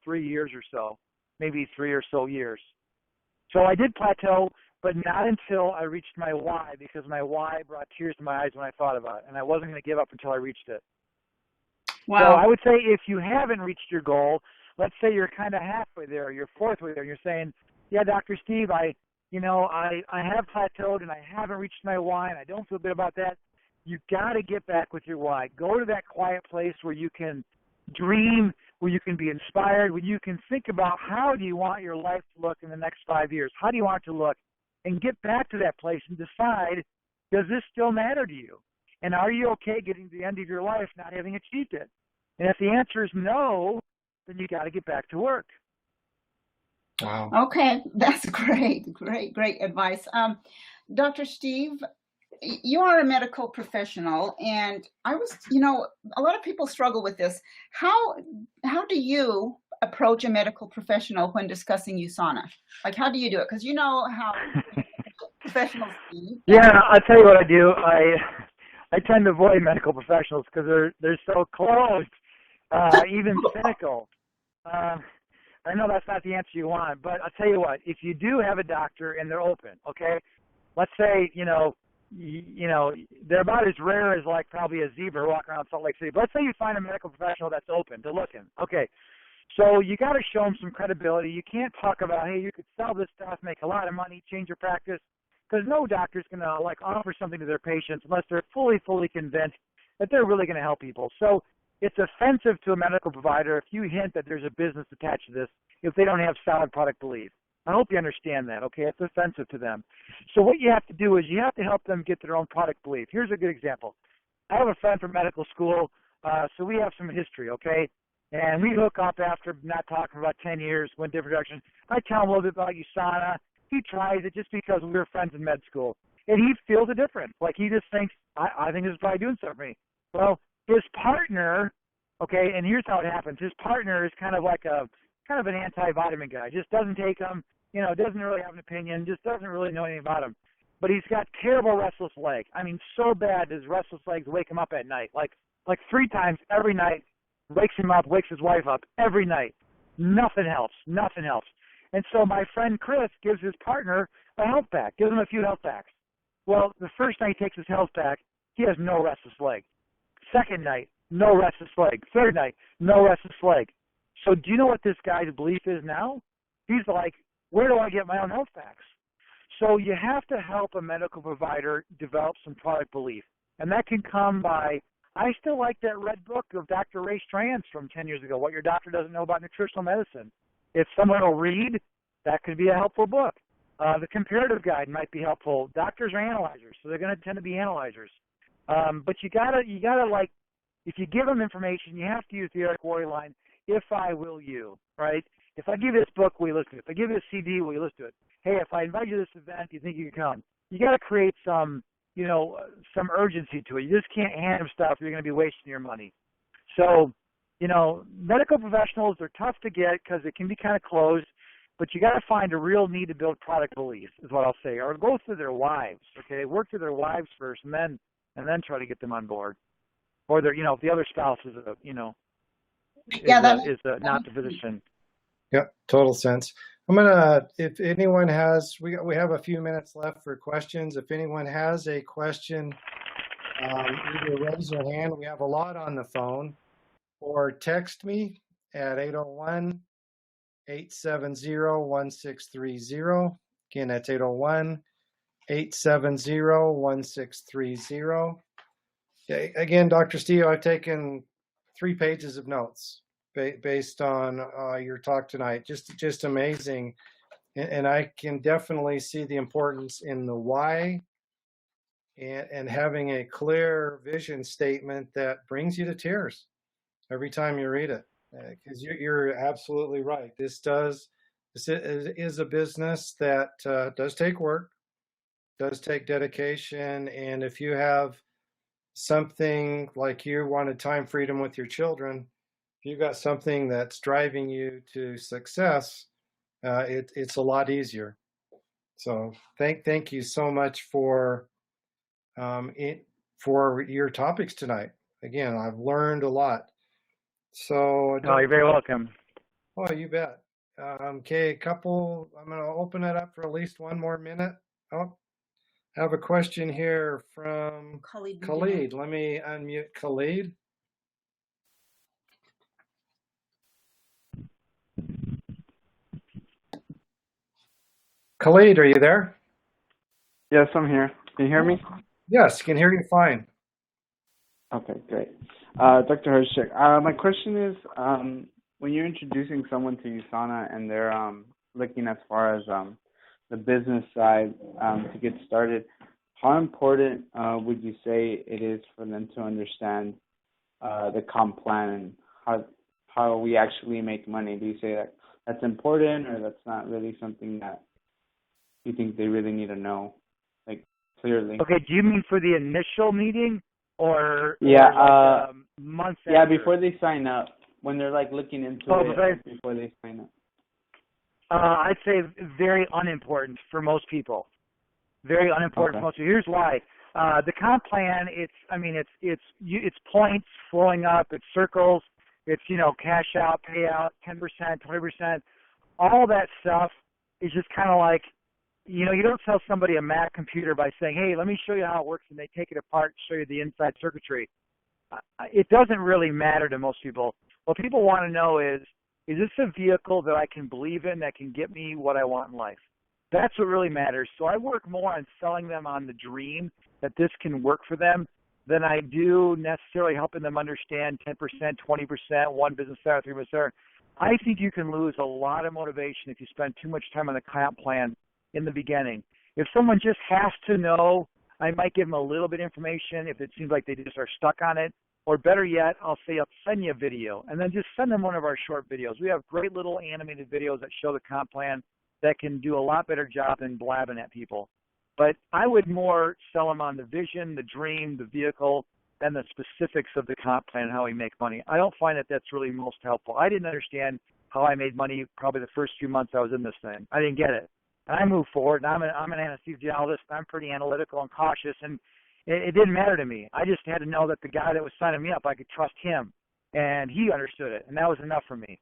3 years or so, maybe 3 or so years. So I did plateau, but not until I reached my why, because my why brought tears to my eyes when I thought about it. And I wasn't going to give up until I reached it. Wow. So I would say if you haven't reached your goal, let's say you're kind of halfway there, you're fourth way there, and you're saying, yeah, Dr. Steve, I have plateaued and I haven't reached my why and I don't feel good about that. You got to get back with your why. Go to that quiet place where you can dream, where you can be inspired, where you can think about how do you want your life to look in the next 5 years? How do you want it to look? And get back to that place and decide, does this still matter to you? And are you okay getting to the end of your life not having achieved it? And if the answer is no, then you got to get back to work. Wow. Okay, that's great advice. Dr. Steve, you are a medical professional, and I was, a lot of people struggle with this. How do you approach a medical professional when discussing USANA? Like, how do you do it? Because you know how professionals do. Yeah, I'll tell you what I do. I tend to avoid medical professionals because they're so closed, even cynical. I know that's not the answer you want, but I'll tell you what, if you do have a doctor and they're open, okay, let's say, they're about as rare as like probably a zebra walking around Salt Lake City. But let's say you find a medical professional that's open to looking. Okay, so you got to show them some credibility. You can't talk about, hey, you could sell this stuff, make a lot of money, change your practice, because no doctor's going to offer something to their patients unless they're fully convinced that they're really going to help people. So it's offensive to a medical provider if you hint that there's a business attached to this if they don't have solid product belief. I hope you understand that, okay? It's offensive to them. So what you have to do is you have to help them get their own product belief. Here's a good example. I have a friend from medical school, so we have some history, okay? And we hook up after not talking for about 10 years, went different directions. I tell him a little bit about USANA. He tries it just because we were friends in med school. And he feels a difference. Like he just thinks, I think this is probably doing something for me. Well, his partner, okay, and here's how it happens. His partner is kind of an anti-vitamin guy. Just doesn't take them, doesn't really have an opinion, just doesn't really know anything about them. But he's got terrible restless leg. I mean, so bad his restless legs wake him up at night, like 3 times every night. wakes him up, wakes his wife up every night. Nothing helps. Nothing helps. And so my friend Chris gives his partner a health pack, gives him a few health packs. Well, the first night he takes his health pack, he has no restless leg. Second night, no restless leg. Third night, no restless leg. So do you know what this guy's belief is now? He's like, where do I get my own health packs? So you have to help a medical provider develop some product belief. And that can come by, I still like that red book of Dr. Ray Strand's from 10 years ago, What Your Doctor Doesn't Know About Nutritional Medicine. If someone will read, that could be a helpful book. The comparative guide might be helpful. Doctors are analyzers, so they're going to tend to be analyzers. But you gotta like, if you give them information, you have to use the Eric Worre line, if I will you, right? If I give you this book, will you listen to it? If I give you a CD, will you listen to it? Hey, if I invite you to this event, do you think you can come? You got to create some, some urgency to it. You just can't hand them stuff. You're going to be wasting your money. So, medical professionals are tough to get because it can be kind of closed, but you got to find a real need to build product belief is what I'll say, or go through their wives. Okay, work through their wives first, and then try to get them on board. Or their, if the other spouse is not the physician. Yep, total sense. I'm gonna, if anyone has, we have a few minutes left for questions. If anyone has a question, either raise your hand. We have a lot on the phone, or text me at 801-870-1630. Again, that's 801-870-1630. Again, Dr. Steele, I've taken 3 pages of notes based on your talk tonight. Just amazing. And I can definitely see the importance in the why and having a clear vision statement that brings you to tears every time you read it. Because you're absolutely right. This is a business that does take work, does take dedication. And if you have something like you wanted time freedom with your children, if you've got something that's driving you to success, it's a lot easier. So thank you so much for your topics tonight. Again, I've learned a lot. So you're very welcome. Oh, you bet. Okay, I'm going to open it up for at least one more minute. Oh, I have a question here from Khalid. Let me unmute Khalid. Khalid, are you there? Yes, I'm here. Can you hear me? Yes, can hear you fine. Okay, great. Dr. Hryszczuk, my question is, when you're introducing someone to USANA and they're looking as far as the business side to get started, how important would you say it is for them to understand the comp plan and how we actually make money? Do you say that that's important, or that's not really something that you think they really need to know, like, clearly? Okay, do you mean for the initial meeting or months after? Yeah, before they sign up, when they're like looking into it before they sign up. I'd say very unimportant for most people. Very unimportant for most people. Here's why. The comp plan, it's points flowing up, it's circles, it's, cash out, payout, 10%, 20%. All that stuff is just kind of like, you don't sell somebody a Mac computer by saying, hey, let me show you how it works, and they take it apart and show you the inside circuitry. It doesn't really matter to most people. What people want to know is this a vehicle that I can believe in that can get me what I want in life? That's what really matters. So I work more on selling them on the dream that this can work for them than I do necessarily helping them understand 10%, 20%, 1 business star, 3 star. I think you can lose a lot of motivation if you spend too much time on the comp plan in the beginning. If someone just has to know, I might give them a little bit of information if it seems like they just are stuck on it. Or better yet, I'll say I'll send you a video, and then just send them one of our short videos. We have great little animated videos that show the comp plan that can do a lot better job than blabbing at people. But I would more sell them on the vision, the dream, the vehicle, than the specifics of the comp plan and how we make money. I don't find that that's really most helpful. I didn't understand how I made money probably the first few months I was in this thing. I didn't get it. And I moved forward, and I'm an anesthesiologist. I'm pretty analytical and cautious, and it didn't matter to me. I just had to know that the guy that was signing me up, I could trust him. and he understood it, and that was enough for me.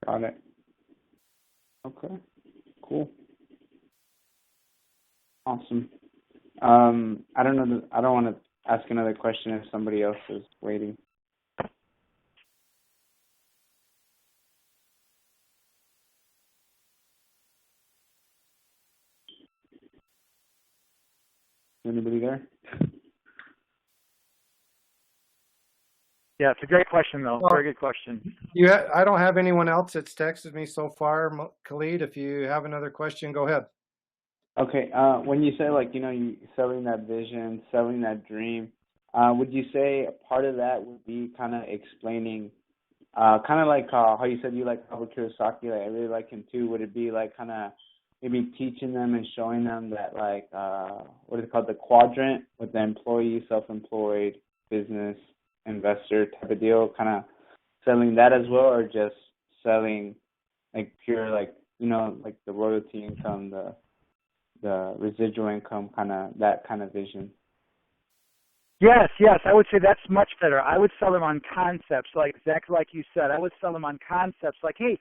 Got it. Okay. Cool. Awesome. I don't know. I don't want to ask another question if somebody else is waiting. Anybody there? Yeah, it's a great question, though. Very good question. I don't have anyone else that's texted me so far. Khalid, if you have another question, go ahead. Okay. When you say, like, you selling that vision, selling that dream, would you say a part of that would be kind of explaining, kind of like how you said you like Robert Kiyosaki, like I really like him too. Would it be like kind of maybe teaching them and showing them that, like, what is it called, the quadrant with the employee, self-employed, business, investor type of deal, kind of selling that as well, or just selling like pure, like, like the royalty income, the residual income, that kind of vision? Yes, I would say that's much better. I would sell them on concepts, like exactly like you said. I would sell them on concepts like, hey,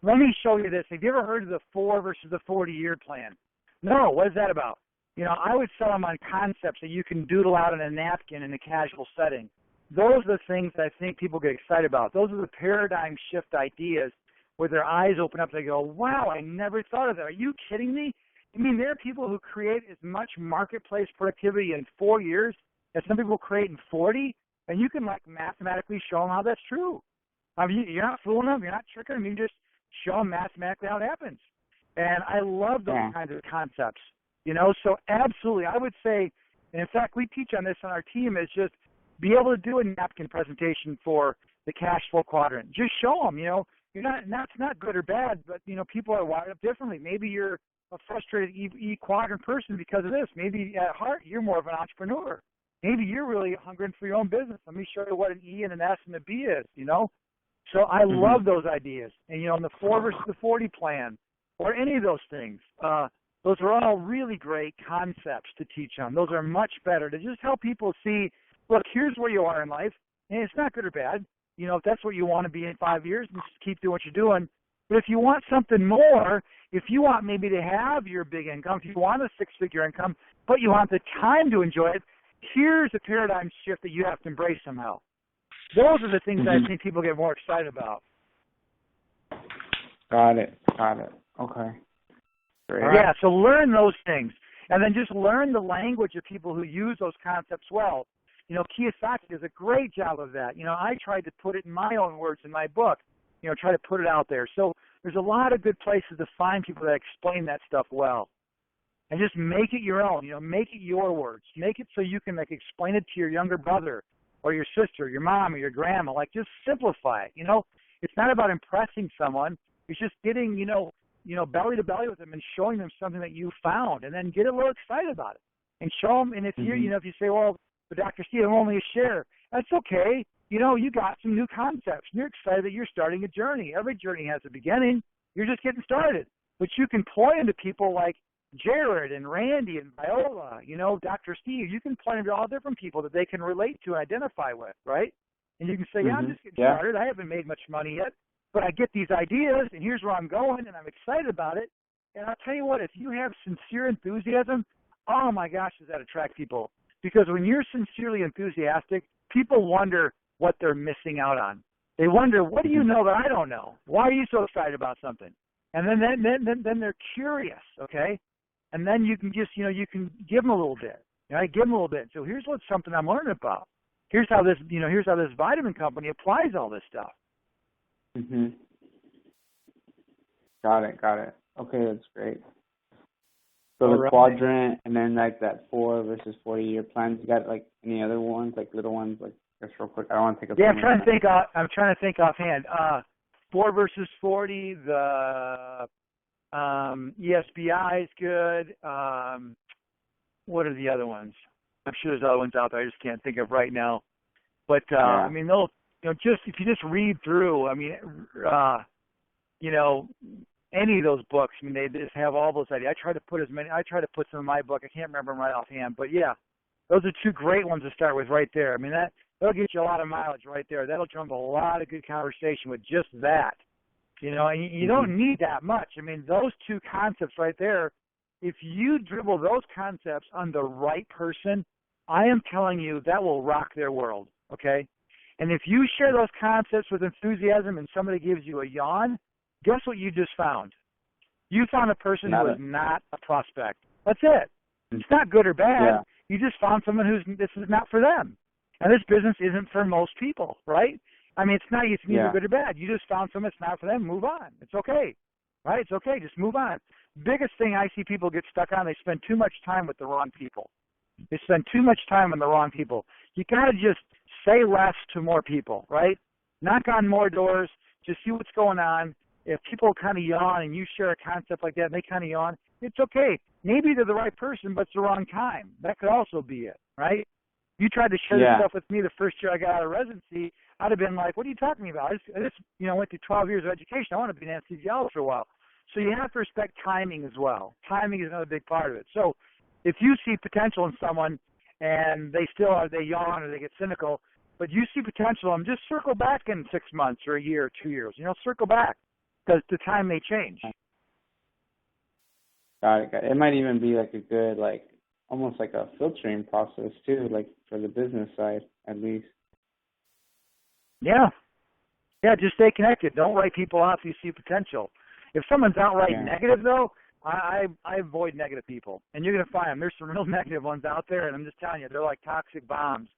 let me show you this. Have you ever heard of the 4 versus the 40-year plan? No, what is that about? I would sell them on concepts that you can doodle out on a napkin in a casual setting. Those are the things that I think people get excited about. Those are the paradigm shift ideas where their eyes open up and they go, wow, I never thought of that. Are you kidding me? I mean, there are people who create as much marketplace productivity in 4 years as some people create in 40, and you can, like, mathematically show them how that's true. I mean, you're not fooling them. You're not tricking them. You just show them mathematically how it happens. And I love those kinds of concepts, So absolutely, I would say, and in fact, we teach on this on our team, is just be able to do a napkin presentation for the cash flow quadrant. Just show them, you're it's not good or bad, but, people are wired up differently. Maybe you're a frustrated E quadrant person because of this. Maybe at heart, you're more of an entrepreneur. Maybe you're really hungering for your own business. Let me show you what an E and an S and a B is, So I love those ideas. And, in the 4 versus the 40 plan or any of those things, those are all really great concepts to teach on. Those are much better to just help people see, look, here's where you are in life, and it's not good or bad. If that's what you want to be in 5 years, just keep doing what you're doing. But if you want something more, if you want maybe to have your big income, if you want a 6-figure income, but you want the time to enjoy it, here's a paradigm shift that you have to embrace somehow. Those are the things that I think people get more excited about. Got it. Okay. Great. Yeah, so learn those things. And then just learn the language of people who use those concepts well. Kiyosaki does a great job of that. I tried to put it in my own words in my book, try to put it out there. So there's a lot of good places to find people that explain that stuff well. And just make it your own, make it your words. Make it so you can, like, explain it to your younger brother or your sister, your mom or your grandma. Like, just simplify it, It's not about impressing someone. It's just getting, belly to belly with them and showing them something that you found, and then get a little excited about it. And show them, and if you if you say, well, but Dr. Steve, I'm only a share, that's okay. You got some new concepts. You're excited that you're starting a journey. Every journey has a beginning. You're just getting started. But you can point into people like Jared and Randy and Viola, Dr. Steve. You can point to all different people that they can relate to and identify with, right? And you can say, I'm just getting started. I haven't made much money yet, but I get these ideas, and here's where I'm going, and I'm excited about it. And I'll tell you what, if you have sincere enthusiasm, oh my gosh, does that attract people? Because when you're sincerely enthusiastic, people wonder what they're missing out on. They wonder, what do you know that I don't know? Why are you so excited about something? And then they're curious, okay? And then you can just, you can give them a little bit. Give them a little bit. So here's what's something I'm learning about. Here's how this, here's how this vitamin company applies all this stuff. Got it. Okay, that's great. So the quadrant, and then like that 4 versus 40-year plans. You got like any other ones, like little ones, like just real quick? I don't want to take up. Yeah, I'm trying to think offhand. 4 versus 40. The ESBI is good. What are the other ones? I'm sure there's other ones out there I just can't think of right now. But I mean, they'll just if you just read through, I mean, any of those books, I mean, they just have all those ideas. I try to put some in my book. I can't remember them right offhand, but yeah, those are 2 great ones to start with right there. I mean, They'll get you a lot of mileage right there. That'll trump a lot of good conversation with just that. You know, and you don't need that much. I mean, those two concepts right there, if you dribble those concepts on the right person, I am telling you that will rock their world, okay? And if you share those concepts with enthusiasm and somebody gives you a yawn, guess what you just found? You found a person who is not a prospect. That's it. It's not good or bad. Yeah. You just found someone this is not for them. And this business isn't for most people, right? I mean, it's neither good or bad. You just found someone that's not for them. Move on. It's okay, right? It's okay. Just move on. Biggest thing I see people get stuck on, they spend too much time with the wrong people. They spend too much time on the wrong people. You got to just say less to more people, right? Knock on more doors. Just see what's going on. If people kind of yawn and you share a concept like that and they kind of yawn, it's okay. Maybe they're the right person, but it's the wrong time. That could also be it, right? You tried to share this stuff with me the first year I got out of residency, I'd have been like, what are you talking about? I just went through 12 years of education. I want to be an anesthesiologist for a while. So you have to respect timing as well. Timing is another big part of it. So if you see potential in someone and they yawn or they get cynical, but you see potential in them, just circle back in 6 months or a year or 2 years. Circle back because the time may change. Got it. It might even be like a good, almost like a filtering process too, like for the business side at least. Yeah. Yeah, just stay connected. Don't write people off if you see potential. If someone's outright negative, though, I avoid negative people. And you're going to find them. There's some real negative ones out there, and I'm just telling you, they're like toxic bombs.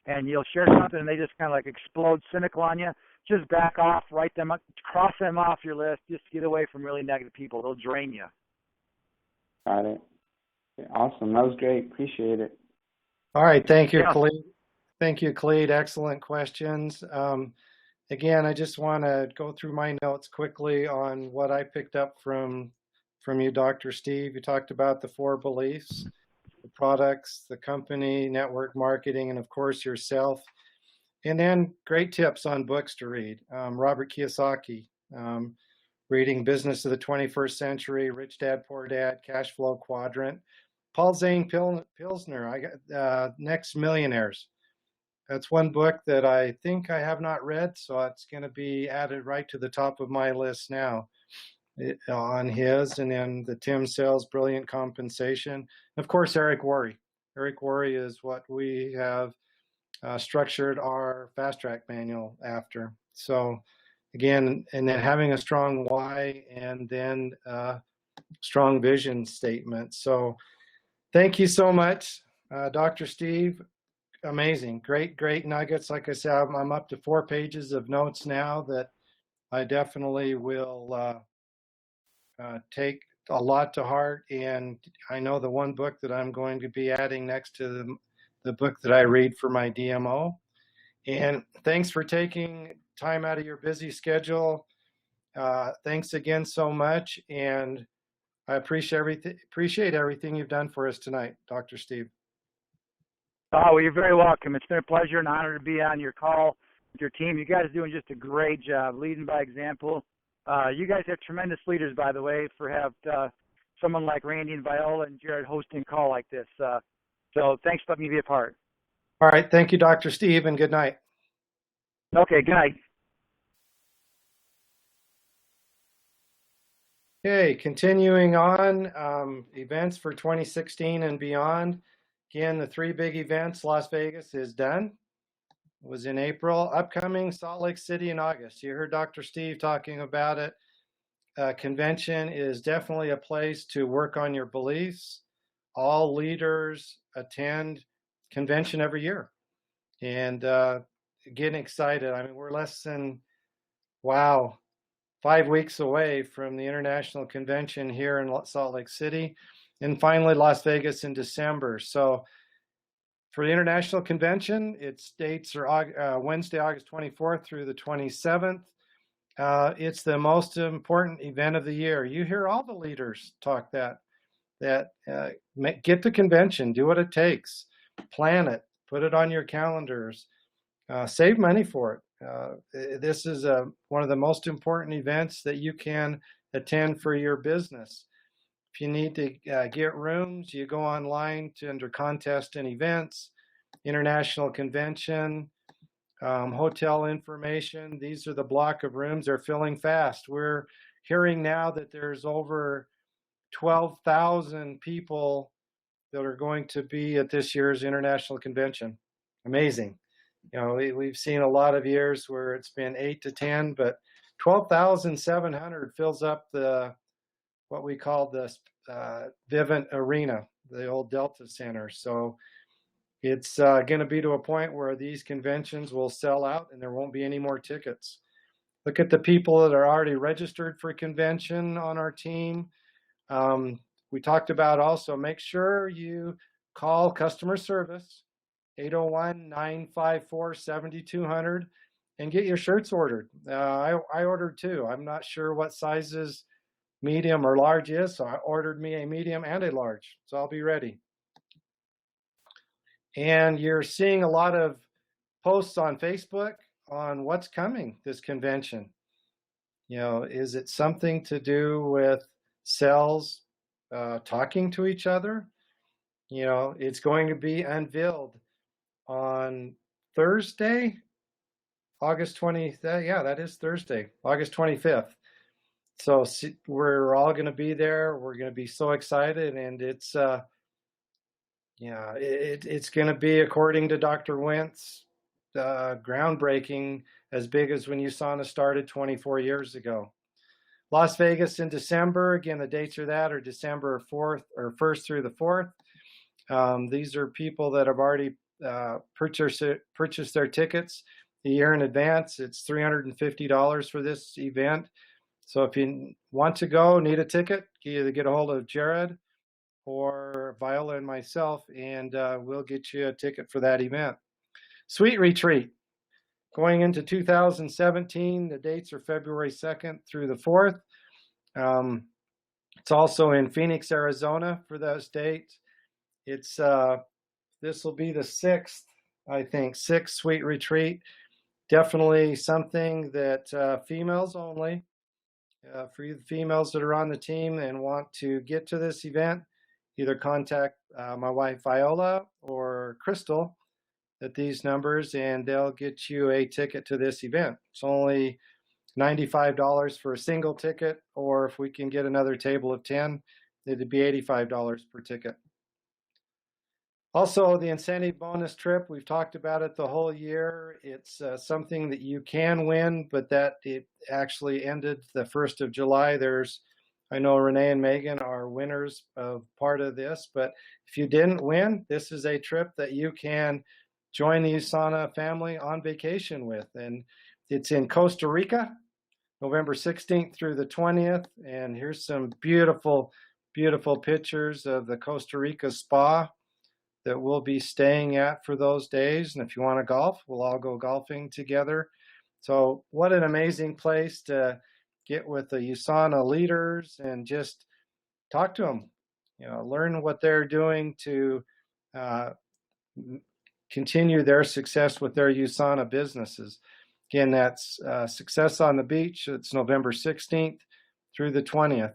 And you'll share something, and they just kind of like explode cynical on you. Just back off, write them up, cross them off your list. Just get away from really negative people. They'll drain you. Got it. Okay, awesome. That was great. Appreciate it. All right. Thank you, Khalid. Thank you, Khalid. Excellent questions. Again, I just want to go through my notes quickly on what I picked up from you, Dr. Steve. You talked about the 4 beliefs, the products, the company, network marketing, and of course yourself. And then great tips on books to read. Robert Kiyosaki, reading Business of the 21st Century, Rich Dad, Poor Dad, Cash Flow Quadrant. Paul Zane Pilsner, I got Next Millionaires. That's one book that I think I have not read, so it's going to be added right to the top of my list now on his. And then the Tim Sales, Brilliant Compensation. Of course, Eric Worre. Eric Worre is what we have structured our fast track manual after. So again, and then having a strong why and then strong vision statement. So thank you so much, Dr. Steve. Amazing. Great nuggets. Like I said, I'm up to 4 pages of notes now that I definitely will take a lot to heart. And I know the one book that I'm going to be adding next to the book that I read for my DMO. And thanks for taking time out of your busy schedule. Thanks again so much. And I appreciate everything you've done for us tonight, Dr. Steve. Oh, well, you're very welcome. It's been a pleasure and honor to be on your call with your team. You guys are doing just a great job, leading by example. You guys have tremendous leaders, by the way, for have someone like Randy and Viola and Jared hosting a call like this. So thanks for letting me be a part. All right. Thank you, Dr. Steve, and good night. Okay, good night. Okay, continuing on, events for 2016 and beyond. Again, the 3 big events, Las Vegas is done. It was in April. Upcoming, Salt Lake City in August. You heard Dr. Steve talking about it. Convention is definitely a place to work on your beliefs. All leaders attend convention every year. And getting excited. I mean, we're less than, 5 weeks away from the International Convention here in Salt Lake City. And finally, Las Vegas in December. So for the International Convention, its dates are Wednesday, August 24th through the 27th. It's the most important event of the year. You hear all the leaders talk that get the convention, do what it takes, plan it, put it on your calendars, save money for it. This is one of the most important events that you can attend for your business. If you need to get rooms, you go online under contest and events, International Convention. hotel information. These are the block of rooms. They're filling fast. We're hearing now that there's over 12,000 people that are going to be at this year's international convention. Amazing. You know, we've seen a lot of years where it's been 8 to 10, but 12,700 fills up what we call the Vivint Arena, the old Delta Center. So it's going to be to a point where these conventions will sell out and there won't be any more tickets. Look at the people that are already registered for convention on our team. We talked about also make sure you call customer service, 801-954-7200, and get your shirts ordered. I ordered 2. I'm not sure what sizes medium or large is, so I ordered me a medium and a large, so I'll be ready. And you're seeing a lot of posts on Facebook on what's coming this convention. You know, is it something to do with sales talking to each other? You know, it's going to be unveiled on Thursday, August 20th. Yeah, that is Thursday, August 25th. So we're all going to be there. We're going to be so excited, and it's it's going to be, according to Dr. Wentz, groundbreaking, as big as when USANA started 24 years ago. Las Vegas in December. Again, the dates are December 4th or 1st through the 4th. These are people that have already purchased their tickets a year in advance. It's $350 for this event. So if you want to go, need a ticket, you either get a hold of Jared or Viola and myself, and we'll get you a ticket for that event. Sweet Retreat. Going into 2017, the dates are February 2nd through the 4th. It's also in Phoenix, Arizona for those dates. It's this will be the 6th, I think, 6th Sweet Retreat. Definitely something that females only. For you females that are on the team and want to get to this event, either contact my wife Viola or Crystal at these numbers, and they'll get you a ticket to this event. It's only $95 for a single ticket, or if we can get another table of 10, it'd be $85 per ticket. Also, the incentive bonus trip, we've talked about it the whole year. It's something that you can win, but that it actually ended the 1st of July. I know Renee and Megan are winners of part of this, but if you didn't win, this is a trip that you can join the USANA family on vacation with. And it's in Costa Rica, November 16th through the 20th. And here's some beautiful, beautiful pictures of the Costa Rica spa that we'll be staying at for those days. And if you want to golf, we'll all go golfing together. So what an amazing place to get with the USANA leaders and just talk to them, you know, learn what they're doing to continue their success with their USANA businesses. Again, that's Success on the Beach. It's November 16th through the 20th.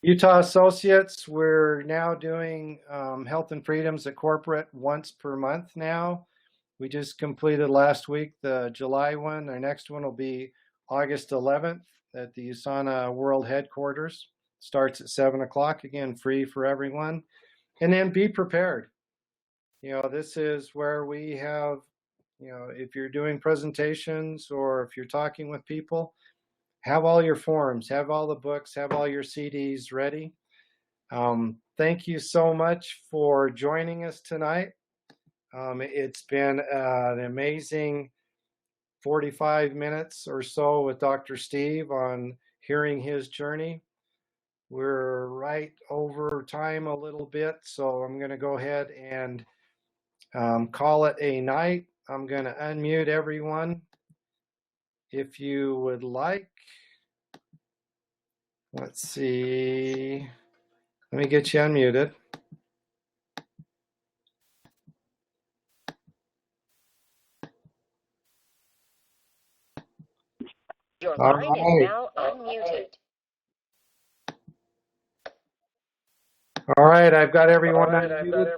Utah Associates, we're now doing Health and Freedoms at corporate once per month now. We just completed last week the July one. Our next one will be August 11th at the USANA World Headquarters. Starts at 7 o'clock, again, free for everyone. And then be prepared. You know, this is where we have, you know, if you're doing presentations or if you're talking with people, have all your forms, have all the books, have all your CDs ready. Thank you so much for joining us tonight. It's been an amazing 45 minutes or so with Dr. Steve on hearing his journey. We're right over time a little bit, so I'm going to go ahead and call it a night. I'm going to unmute everyone. If you would like, let's see, let me get you unmuted. Your line is now unmuted. All right, I've got everyone unmuted.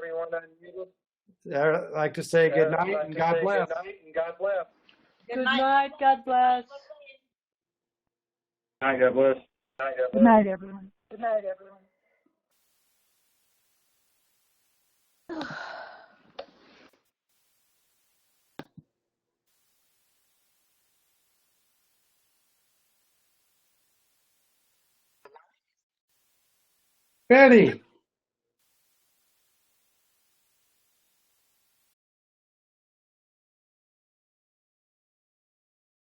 I'd like to say good night and God bless. Good night. God bless. Hi, God bless. Good night, everyone. Good night, everyone. Betty.